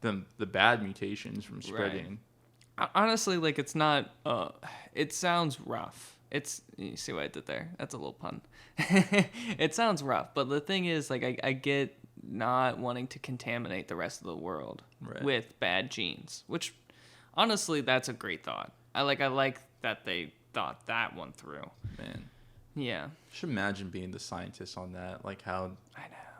the bad mutations from spreading. Right. Honestly, like it's not. It sounds rough. You see what I did there? That's a little pun. It sounds rough, but the thing is, like, I get not wanting to contaminate the rest of the world with bad genes, which, honestly, that's a great thought. I like that they thought that one through. Man. Yeah. Should imagine being the scientist on that, like how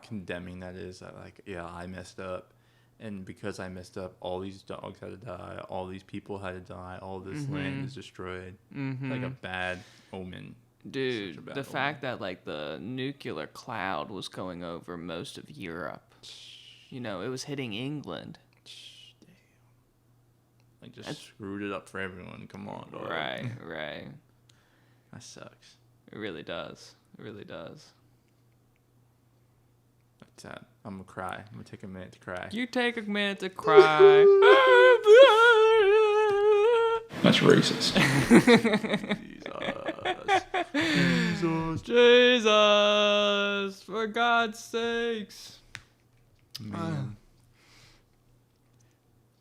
condemning that is. That like, yeah, I messed up, and because I messed up, all these dogs had to die, all these people had to die, all this land is destroyed. Like a bad omen. Dude, the fact that like the nuclear cloud was going over most of Europe, it was hitting England. Like just screwed it up for everyone. Come on, dog. Right. That sucks. It really does. That's sad. I'm gonna cry. I'm gonna take a minute to cry. You take a minute to cry. That's racist. Jesus, for God's sakes. Man.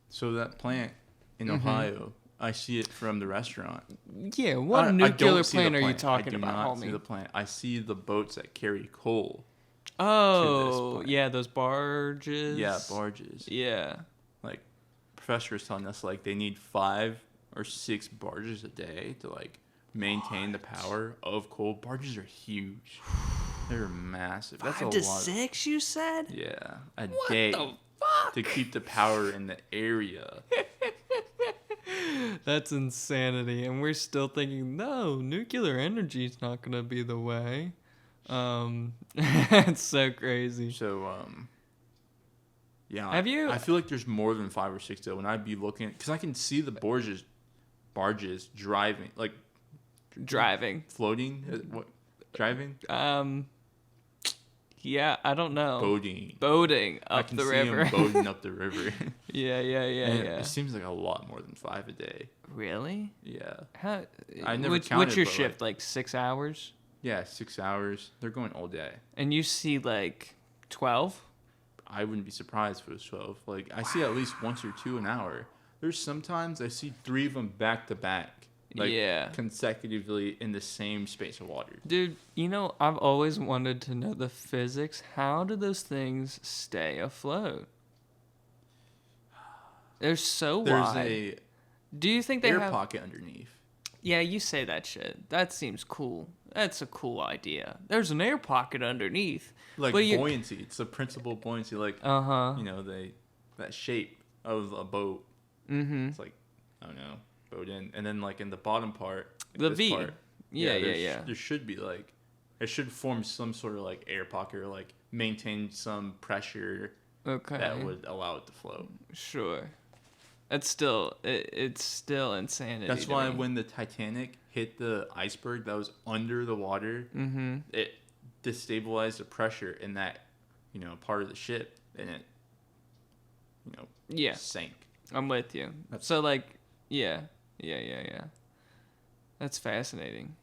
So that plant in Ohio, I see it from the restaurant. Yeah, what I nuclear don't see the plant are you plant. talking I do about, not homie? see the plant. I see the boats that carry coal. Oh, plant. yeah, those barges. Yeah, barges. Yeah. Like, professor was telling us, like, they need 5 or 6 barges a day to, like, maintain the power of coal. Barges are huge. They're massive. That's 5 a to lot. 6, you said? Yeah, a day. The fuck? To keep the power in the area. That's insanity. And we're still thinking, no, nuclear energy is not going to be the way. It's so crazy. So, yeah. Have you? I feel like there's more than 5 or 6 though. When I'd be looking, because I can see the barges driving, like Driving. floating. What? Driving? Yeah, I don't know. Boating up I can the see river. them boating up the river. Yeah. It seems like a lot more than 5 a day. Really? Yeah. How? I never What's counted, your but, shift? Like 6 hours? Yeah, 6 hours. They're going all day. And you see like 12? I wouldn't be surprised if it was 12. Like, I see at least 1 or 2 an hour. There's sometimes I see 3 of them back to back. Like, Yeah. consecutively in the same space of water. Dude, I've always wanted to know the physics. How do those things stay afloat? They're so There's wide. Do you think they air have... pocket underneath. Yeah, you say that shit. That seems cool. That's a cool idea. There's an air pocket underneath. Like but buoyancy. It's the principal buoyancy. Like, that shape of a boat. Mm-hmm. It's like, I don't know, boat in. And then, like, in the bottom part. Like the this V. Part, Yeah. There should be, like, it should form some sort of, like, air pocket or, like, maintain some pressure that would allow it to float. Sure. It's still insanity. That's why when the Titanic hit the iceberg that was under the water, it destabilized the pressure in that, part of the ship, and it, sank. I'm with you. So like, yeah. That's fascinating.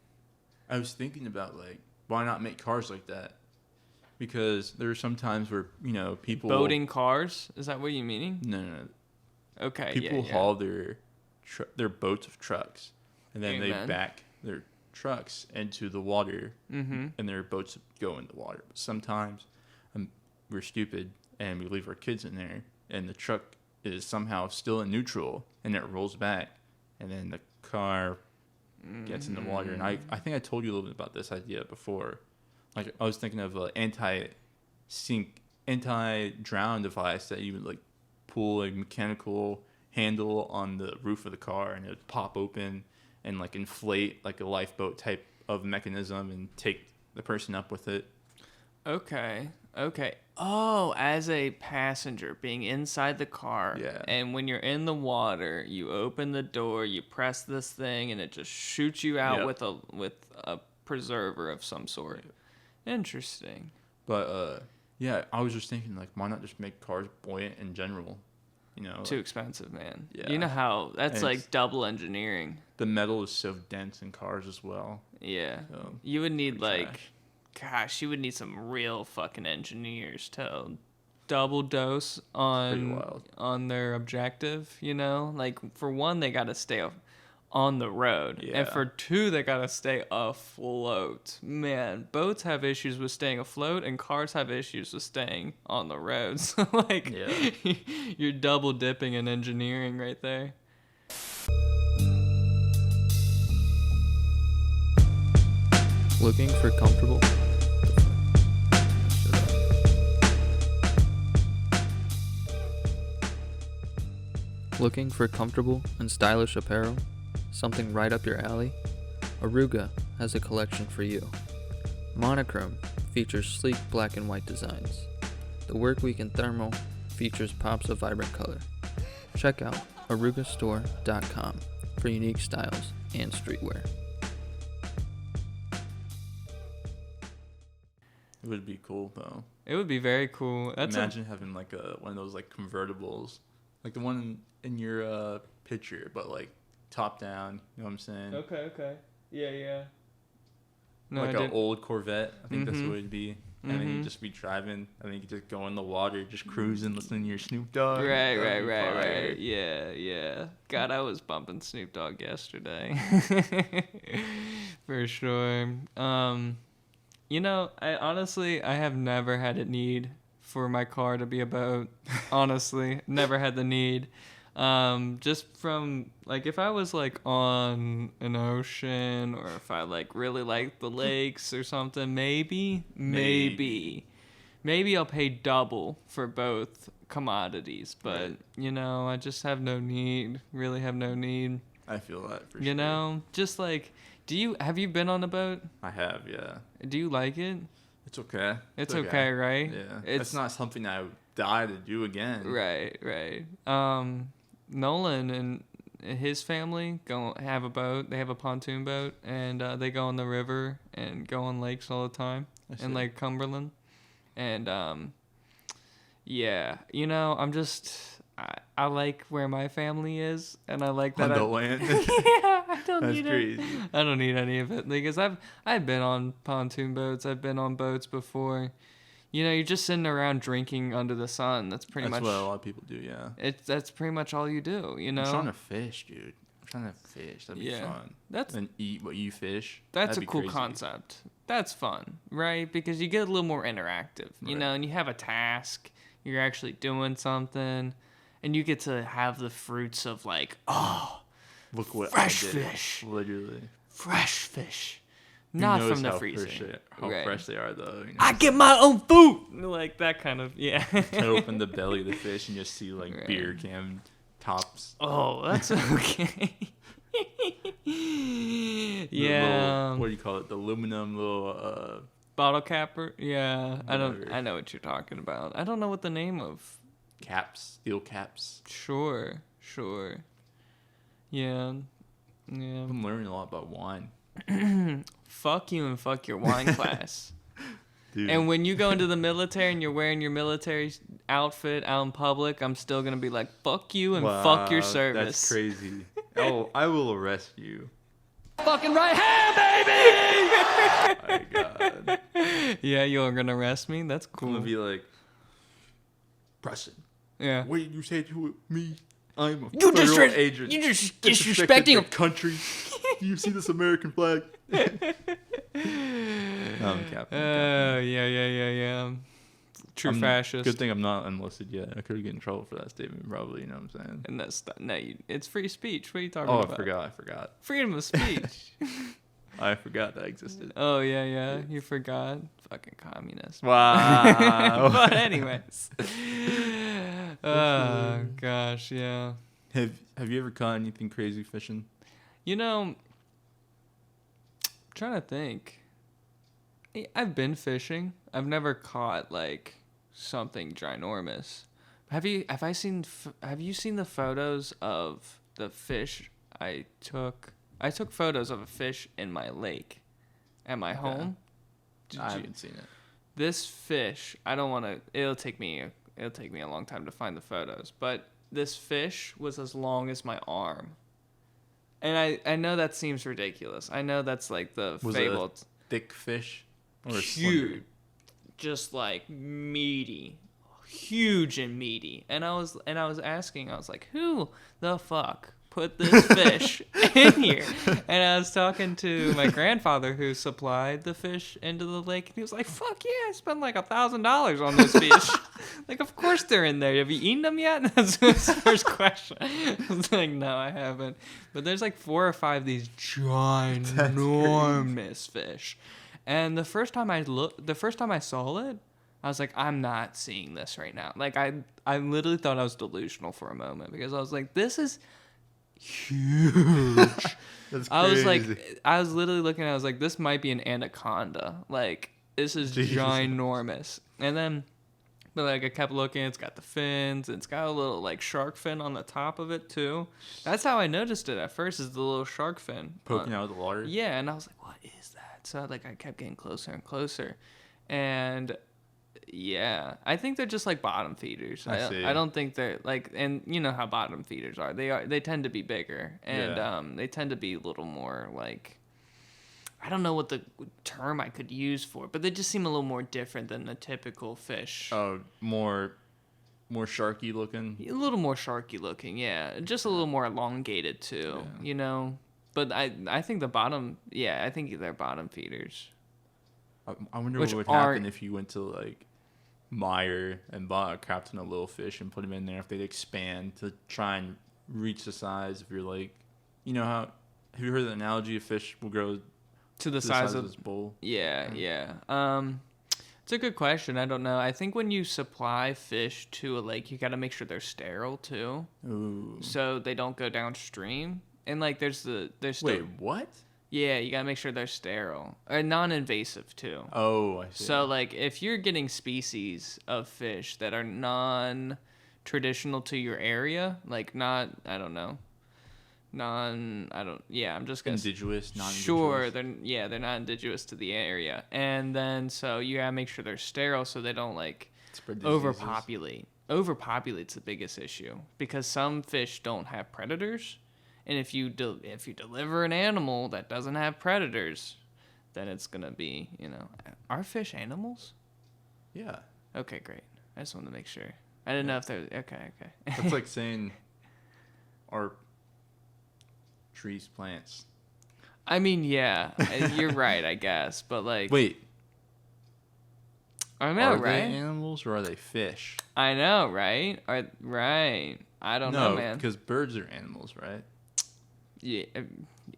I was thinking about, like, why not make cars like that? Because there are some times where, people... Boating cars? Is that what you're meaning? No. Okay, people haul their boats of trucks, and then Amen. they back their trucks into the water, and their boats go in the water. But sometimes we're stupid, and we leave our kids in there, and the truck is somehow still in neutral, and it rolls back, and then the car gets in the water. And I think I told you a little bit about this idea before. Like I was thinking of an anti-drown device that you would like pull a mechanical handle on the roof of the car and it would pop open and like inflate like a lifeboat type of mechanism and take the person up with it. Okay. Oh, as a passenger being inside the car. Yeah. And when you're in the water, you open the door, you press this thing, and it just shoots you out with a preserver of some sort. Interesting. But yeah, I was just thinking like, why not just make cars buoyant in general? You know, Too expensive, man. Yeah. You know how that's And like double engineering. the metal is so dense in cars as well. Yeah. So, You would need pretty like, gosh, you would need some real fucking engineers to double dose pretty wild. on their objective, you know? Like for one, they got to stay on the road. Yeah. And for two, they got to stay afloat. Man, boats have issues with staying afloat and cars have issues with staying on the road. So like you're double dipping in engineering right there. Looking for comfortable? Looking for comfortable and stylish apparel? Something right up your alley? Oruga has a collection for you. Monochrome features sleek black and white designs. The Workweek and Thermal features pops of vibrant color. Check out orugastore.com for unique styles and streetwear. It would be cool though. It would be very cool. Imagine having like one of those like convertibles, like the one in your picture, but like top down. You know what I'm saying? Okay. Yeah. No, like I an did. old Corvette. I think that's what it'd be. And then you just be driving. I think you just go in the water, just cruising, listening to your Snoop Dogg. Right. Yeah. God, I was bumping Snoop Dogg yesterday. For sure. You know, I have never had a need for my car to be a boat. Honestly, never had the need. Just from like if I was like on an ocean or if I like really like the lakes or something, maybe I'll pay double for both commodities. But you know, I just have no need. Really have no need. I feel that for sure. You know, just like, have you been on a boat? I have, yeah. Do you like it? It's okay. It's okay, right? Yeah. It's not something I would die to do again. Right. Nolan and his family have a boat. They have a pontoon boat, and they go on the river and go on lakes all the time in Lake Cumberland. And yeah, you know, I like where my family is, and I like that. Land. I don't That's need crazy. it. I don't need any of it because I've been on pontoon boats. I've been on boats before. You know, you're just sitting around drinking under the sun. That's much. That's what a lot of people do. Yeah. That's pretty much all you do. You know. I'm trying to fish, dude. I'm trying to fish. That'd be fun. And eat what you fish. That's That'd a be cool crazy. concept. That's fun, right? Because you get a little more interactive, you know, and you have a task. You're actually doing something, and you get to have the fruits of like, Look what fresh I did. fish. Literally. Fresh fish. Who Not knows from the how freezer. How fresh they are, though. You know? I get my own food. Like that kind of, yeah. Cut open the belly of the fish and just see like beer can tops. Oh, that's okay. Yeah. Little, what do you call it? The aluminum little bottle capper. Yeah. Whatever. I know what you're talking about. I don't know what the name of. caps, steel caps. Sure. Yeah. I'm learning a lot about wine. Fuck you and fuck your wine class. Dude. And when you go into the military and you're wearing your military outfit out in public, I'm still going to be like, fuck you and fuck your service. That's crazy. Oh, I will arrest you. Fucking right hand, baby! My God. Yeah, you're going to arrest me? That's cool. I'm going to be like, Preston, yeah. what did you say to me? I'm a You federal agent. You just Disrespected disrespecting the country. Do you see this American flag? I'm Captain. Yeah. True fascist. Good thing I'm not enlisted yet. I could get in trouble for that statement, probably. You know what I'm saying? And that's no, it's free speech. What are you talking Oh, about? I forgot. Freedom of speech. I forgot that existed. Oh yeah, you forgot. Fucking communist. Wow. But anyways. Oh gosh, yeah. Have you ever caught anything crazy fishing? You know, I'm trying to think. I've been fishing. I've never caught like something ginormous. Have you seen the photos of the fish I took? I took photos of a fish in my lake at my home. I haven't seen it. This fish, I don't want to. It'll take me a long time to find the photos, but this fish was as long as my arm. And I know that seems ridiculous. I know that's like the fabled. Was it a thick fish or huge, just like meaty, huge and meaty. And I was asking, I was like, who the fuck put this fish in here? And I was talking to my grandfather who supplied the fish into the lake, and he was like, fuck yeah, I spent like $1,000 on this fish. Like, of course they're in there. Have you eaten them yet? That's his first question. I was like, no, I haven't. But there's like 4 or 5 of these ginormous fish. And the first time I saw it, I was like, I'm not seeing this right now. Like, I literally thought I was delusional for a moment, because I was like, this is huge. That's crazy. I was literally looking at it, I was like, this might be an anaconda. Like, this is ginormous. And then, but like, I kept looking, it's got the fins, it's got a little like shark fin on the top of it too. That's how I noticed it at first, is the little shark fin poking out of the water. Yeah, and I was like, what is that? So like, I kept getting closer and closer, and yeah, I think they're just like bottom feeders. I don't think they're like, and you know how bottom feeders are. They tend to be bigger, and they tend to be a little more like, I don't know what the term I could use for it, but they just seem a little more different than the typical fish. Oh, more sharky looking. A little more sharky looking, yeah. Just a little more elongated too, you know. But I think the bottom, I think they're bottom feeders. I wonder what would happen if you went to like Meyer and bought a crap ton of little fish and put them in there, if they'd expand to try and reach the size of your lake. You know how, have you heard the analogy of fish will grow to the size of this bowl? Yeah. It's a good question. I don't know. I think when you supply fish to a lake, you got to make sure they're sterile too. Ooh. So they don't go downstream. And like, there's Wait, what? Yeah, you gotta make sure they're sterile or non-invasive too. Oh, I see. So like, if you're getting species of fish that are non-traditional to your area, like I'm just gonna indigenous, non-indigenous. Sure, they're not indigenous to the area, and then so you gotta make sure they're sterile so they don't like overpopulate. Overpopulate's the biggest issue, because some fish don't have predators. And if you deliver an animal that doesn't have predators, then it's gonna be, are fish animals? Yeah. Okay, great. I just wanted to make sure. I didn't know if they're okay. That's like saying, are trees plants? I mean, yeah, you're right, I guess, but like, wait, I know, are right? they animals or are they fish? I know, right? Right. I don't know, man. Because birds are animals, right?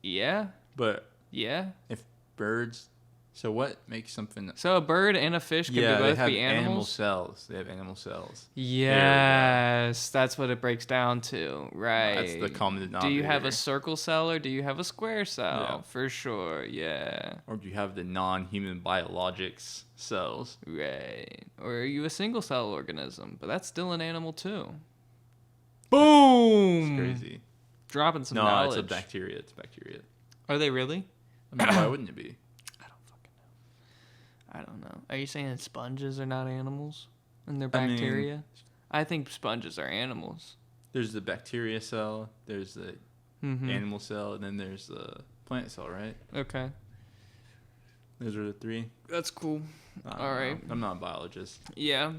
Yeah. But yeah, if birds, so what makes something? So a bird and a fish can both be animals. Cells. They have animal cells. Yes, that's what it breaks down to, right? That's the common denominator. Do you have a circle cell or do you have a square cell? Yeah. For sure, yeah. Or do you have the non-human biologics cells? Right. Or are you a single cell organism? But that's still an animal too. Boom! It's crazy. Dropping some knowledge. No, it's a bacteria. It's bacteria. Are they really? I mean, why wouldn't it be? I don't know. Are you saying sponges are not animals and they're bacteria? I think sponges are animals. There's the bacteria cell, there's the animal cell, and then there's the plant cell, right? Okay. Those are the 3. That's cool. All right. I'm not a biologist. Yeah.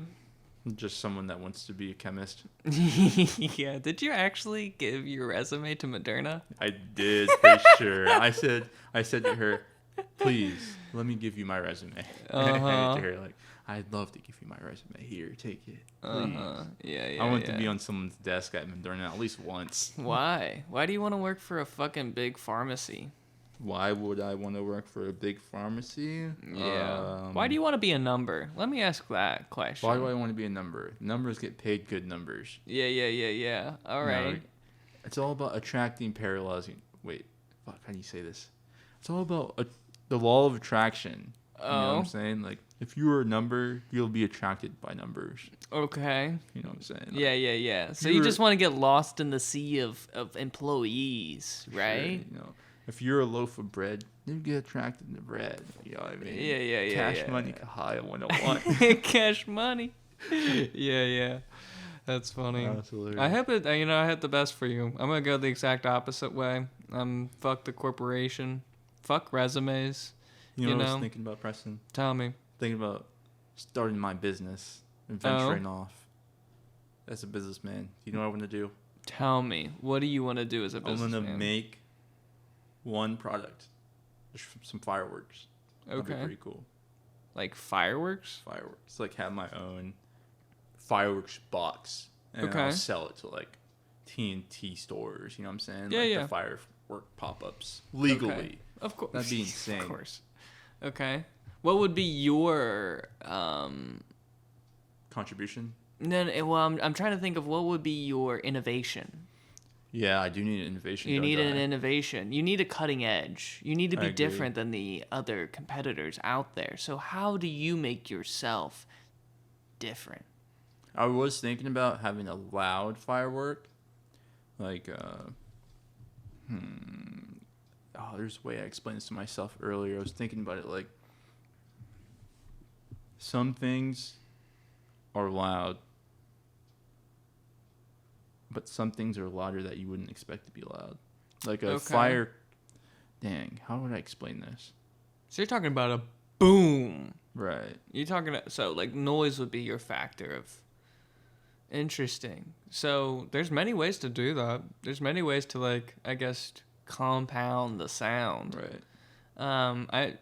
I'm just someone that wants to be a chemist. Yeah. Did you actually give your resume to Moderna? I did, for sure. I said to her, please, let me give you my resume. I handed it to her, like, I'd love to give you my resume. Here, take it. Please. Yeah. I want to be on someone's desk at Moderna at least once. Why? Why do you want to work for a fucking big pharmacy? Why would I want to work for a big pharmacy? Yeah. Why do you want to be a number? Let me ask that question. Why do I want to be a number? Numbers get paid good numbers. Yeah. All right. No, it's all about attracting, paralyzing. Wait, fuck, how do you say this? It's all about the law of attraction. You know what I'm saying? Like, if you are a number, you'll be attracted by numbers. Okay. You know what I'm saying? Like, Yeah. So you just want to get lost in the sea of employees, right? Sure, if you're a loaf of bread, you get attracted to bread. You know what I mean? Yeah. Cash money, Kahaya 101. Cash money. Yeah. That's funny. That's hilarious. I hope it. I hope the best for you. I'm gonna go the exact opposite way. Fuck the corporation. Fuck resumes. You know what I was thinking about, Preston? Tell me. Thinking about starting my business and venturing off as a businessman. You know what I want to do? Tell me. What do you want to do as a businessman? I'm gonna make one product. Just some fireworks. Okay. That'd be pretty cool. Like fireworks? Fireworks. Like have my own fireworks box. And I'll sell it to like TNT stores. You know what I'm saying? Yeah. The firework pop-ups. Legally. Okay. Of course. That'd be insane. Of course. Okay. What would be your contribution? No. Well, I'm trying to think of what would be your innovation. Yeah, I do need an innovation. You need an innovation. You need a cutting edge. You need to be agree. different than the other competitors out there. So how do you make yourself different? I was thinking about having a loud firework. Like, there's a way I explained this to myself earlier. I was thinking about it like, some things are loud, but some things are louder that you wouldn't expect to be loud. Like a fire. Dang, how would I explain this? So you're talking about a boom. Right. You're talking so like noise would be your factor of. Interesting. So there's many ways to do that. There's many ways to like I guess compound the sound. Right.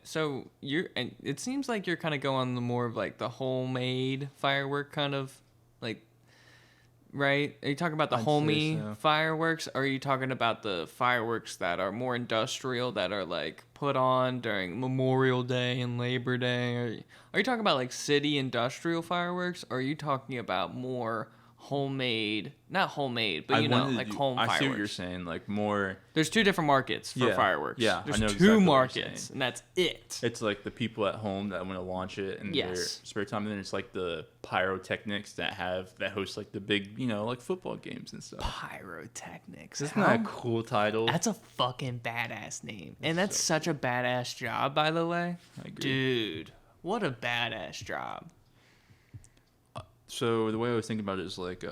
So and it seems like you're kind of going the more of like the homemade firework kind of like, right? Are you talking about the homey fireworks, or are you talking about the fireworks that are more industrial that are like put on during Memorial Day and Labor Day? Are you talking about like city industrial fireworks, or are you talking about more homemade, not homemade, but like home fireworks? I see what you're saying, like more. There's two different markets for fireworks. Yeah, there's I know two exactly markets, and that's it. It's like the people at home that want to launch it in their spare time, and then it's like the pyrotechnics that host like the big, like football games and stuff. Pyrotechnics. Isn't that a cool title? That's a fucking badass name, and that's such a badass job, by the way. I agree. Dude, what a badass job. So the way I was thinking about it is like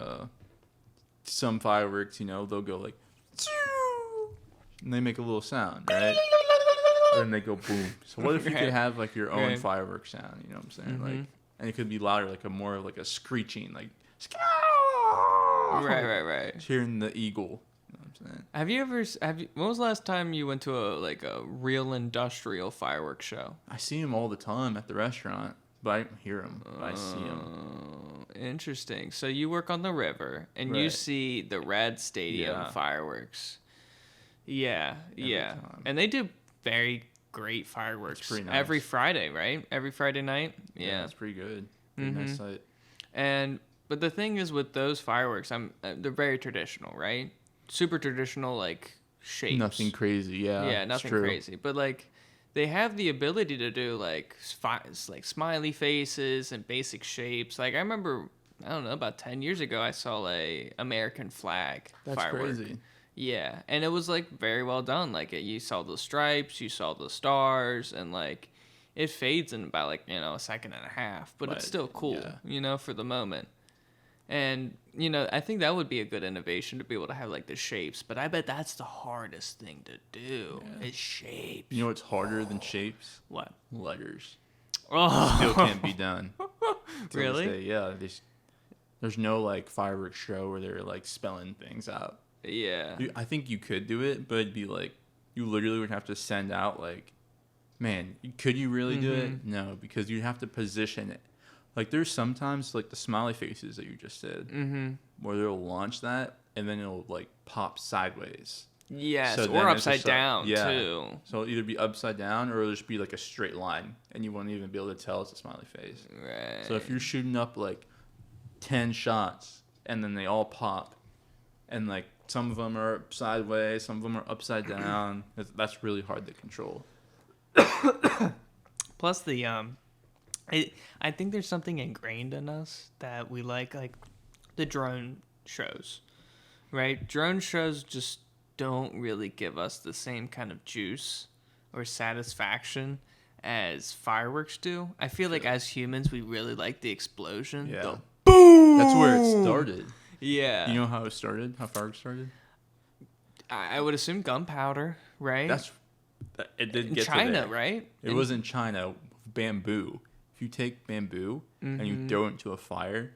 some fireworks, they'll go like, and they make a little sound, right? And then they go boom. So what if you could have like your own fireworks sound? You know what I'm saying? Like, and it could be louder, like more of like a screeching, like. Right. Hearing the eagle. You know what I'm saying? When was the last time you went to a real industrial fireworks show? I see them all the time at the restaurant. But I don't hear them. I see them. Interesting. So you work on the river, and you see the Red Stadium fireworks. Yeah. Time. And they do very great fireworks. It's pretty nice. Every Friday, right? Every Friday night? Yeah. It's pretty good. Pretty nice sight. But the thing is with those fireworks, they're very traditional, right? Super traditional, like, shapes. Nothing crazy, yeah. Yeah, nothing crazy. But, like, they have the ability to do like smiley faces and basic shapes. Like I remember, I don't know, about 10 years ago, I saw a American flag firework. That's crazy. Yeah, and it was like very well done. Like you saw the stripes, you saw the stars, and like it fades in about like a second and a half, but it's still cool, for the moment. And I think that would be a good innovation to be able to have like the shapes, but I bet that's the hardest thing to do is shapes. You know what's harder than shapes? What? Letters. Oh, Still can't be done. Really? Yeah. There's no like fireworks show where they're like spelling things out. Yeah. I think you could do it, but it'd be like you literally would have to send out like, man, could you really do it? No, because you'd have to position it Like there's sometimes like the smiley faces that you just said, where they'll launch that and then it'll like pop sideways. Yes, So or then it's upside just like- down yeah. too. So it'll either be upside down or it'll just be like a straight line, and you won't even be able to tell it's a smiley face. Right. So if you're shooting up like 10 shots and then they all pop, and like some of them are sideways, some of them are upside down, that's really hard to control. Plus the I think there's something ingrained in us that we like the drone shows, right? Drone shows just don't really give us the same kind of juice or satisfaction as fireworks do. I feel like as humans, we really like the explosion. Yeah. The Boom! That's where it started. Yeah. You know how it started? How fireworks started? I would assume gunpowder, right? It did in get China, to there. right? It was in China. Bamboo. If you take bamboo and you throw it into a fire,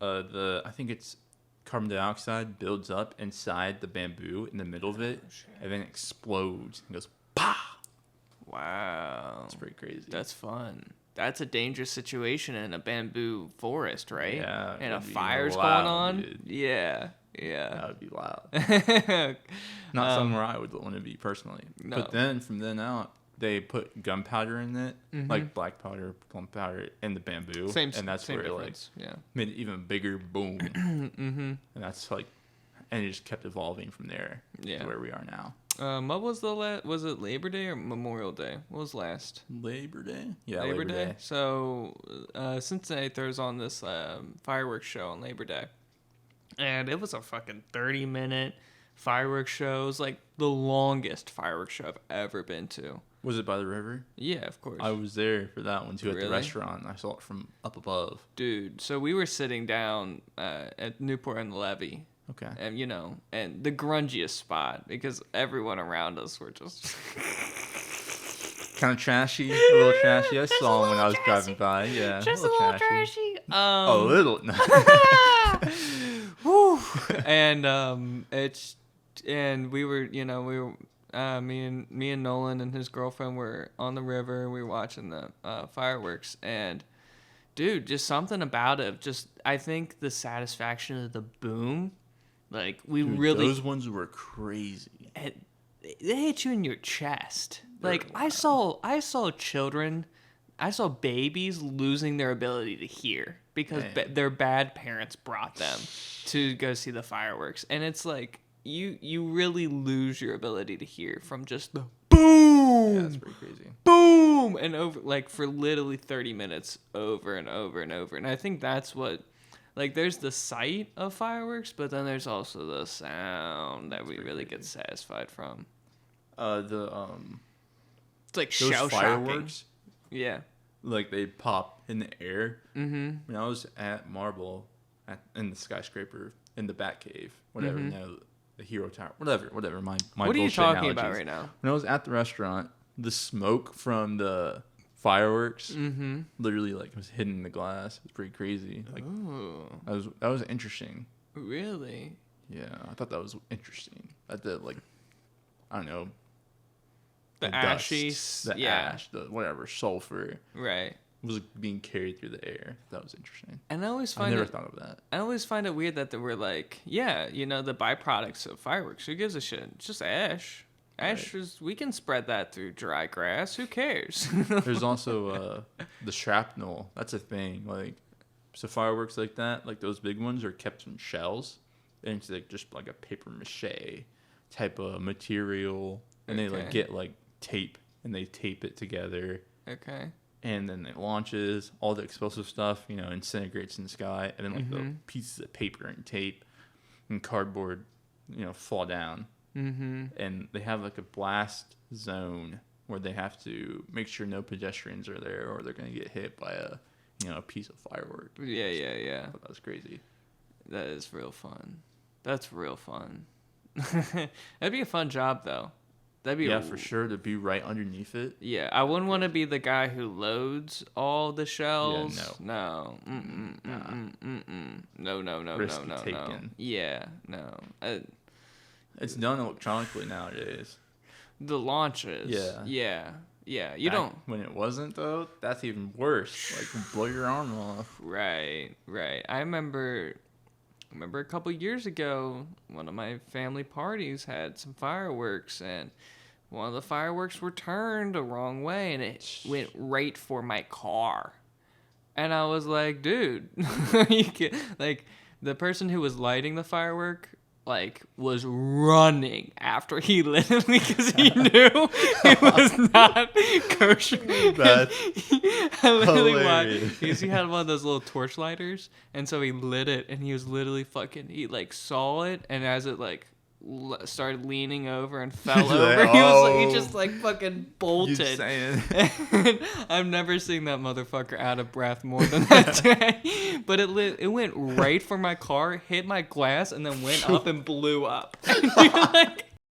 I think it's carbon dioxide builds up inside the bamboo in the middle of it, and then explodes and goes pa. Wow. It's pretty crazy. That's fun. That's a dangerous situation in a bamboo forest, right? Yeah, And a it'd be fire's loud, going on. dude. Yeah. That would be loud. Yeah. Not somewhere I would want to be personally. No. But then from then out, they put gunpowder in it, like black powder, plum powder, in the bamboo, Same. and that's same where difference. it like made an even bigger boom. And that's like, and it just kept evolving from there Yeah. to where we are now. What was the was it Labor Day or Memorial Day? What was last? Labor Day? Yeah, Labor Day. So Cincinnati throws on this fireworks show on Labor Day, and it was a fucking 30-minute fireworks show. It was like the longest fireworks show I've ever been to. Was it by the river? Yeah, of course. I was there for that one too at Really? the restaurant. I saw it from up above. Dude, so we were sitting down at Newport and the Levee. Okay. And, and the grungiest spot because everyone around us were just... Kind of trashy, a little trashy. I saw him when I was driving by. Yeah, just a little trashy. A little. Whew. And we were, me and Nolan and his girlfriend were on the river. We were watching the fireworks, and dude, just something about it. Just I think the satisfaction of the boom, like Those ones were crazy. they hit you in your chest. Like I saw children, I saw babies losing their ability to hear because their bad parents brought them to go see the fireworks, and it's like you really lose your ability to hear from just the boom. Yeah, that's pretty crazy. Boom and over like for literally 30 minutes over and over and over, and I think that's what. Like, there's the sight of fireworks, but then there's also the sound that we really get satisfied from. It's like those shell fireworks, Yeah. like they pop in the air. Mm-hmm. When I was at Marble, in the skyscraper, in the Batcave, whatever, the Hero Tower, whatever. My What are you bullshit talking about analogies. right now? When I was at the restaurant, the smoke from the fireworks literally like was hitting the glass. It's pretty crazy. Like that was interesting. Really? Yeah, I thought that was interesting. That the like, I don't know, The dust, ashy, the ash, the whatever sulfur right? was being carried through the air. That was interesting. And I always I find never it. thought of that. I always find it weird that they were like, yeah, the byproducts of fireworks. Who gives a shit? It's just ash. Ash is. We can spread that through dry grass. Who cares? There's also the shrapnel. That's a thing. Like, so fireworks like that, like those big ones, are kept in shells, and it's like just like a paper mache type of material, and they like get like tape, and they tape it together. Okay. And then it launches, all the explosive stuff, disintegrates in the sky, and then like the pieces of paper and tape and cardboard, fall down. Mm-hmm. And they have like a blast zone where they have to make sure no pedestrians are there, or they're gonna get hit by a piece of firework. Yeah. That was crazy. That is real fun. That's real fun. That'd be a fun job though. That'd be for sure, to be right underneath it. Yeah, I wouldn't want to be the guy who loads all the shells. Yeah, no. No. Risk taken. Yeah, no. It's done electronically nowadays. The launches. Yeah. Yeah, you don't. When it wasn't though, that's even worse. Like blow your arm off. Right. I remember a couple years ago, one of my family parties had some fireworks, and one of the fireworks were turned the wrong way, and it went right for my car. And I was like, dude, like the person who was lighting the firework was running after he lit it because he knew it was not kosher. That's I literally hilarious. watched. He had one of those little torch lighters, and so he lit it, and he was literally he saw it, and as it started leaning over and fell over, he just fucking bolted. You saying? I've never seen that motherfucker out of breath more than that day. But it went right for my car, hit my glass, and then went up and blew up. And you're like,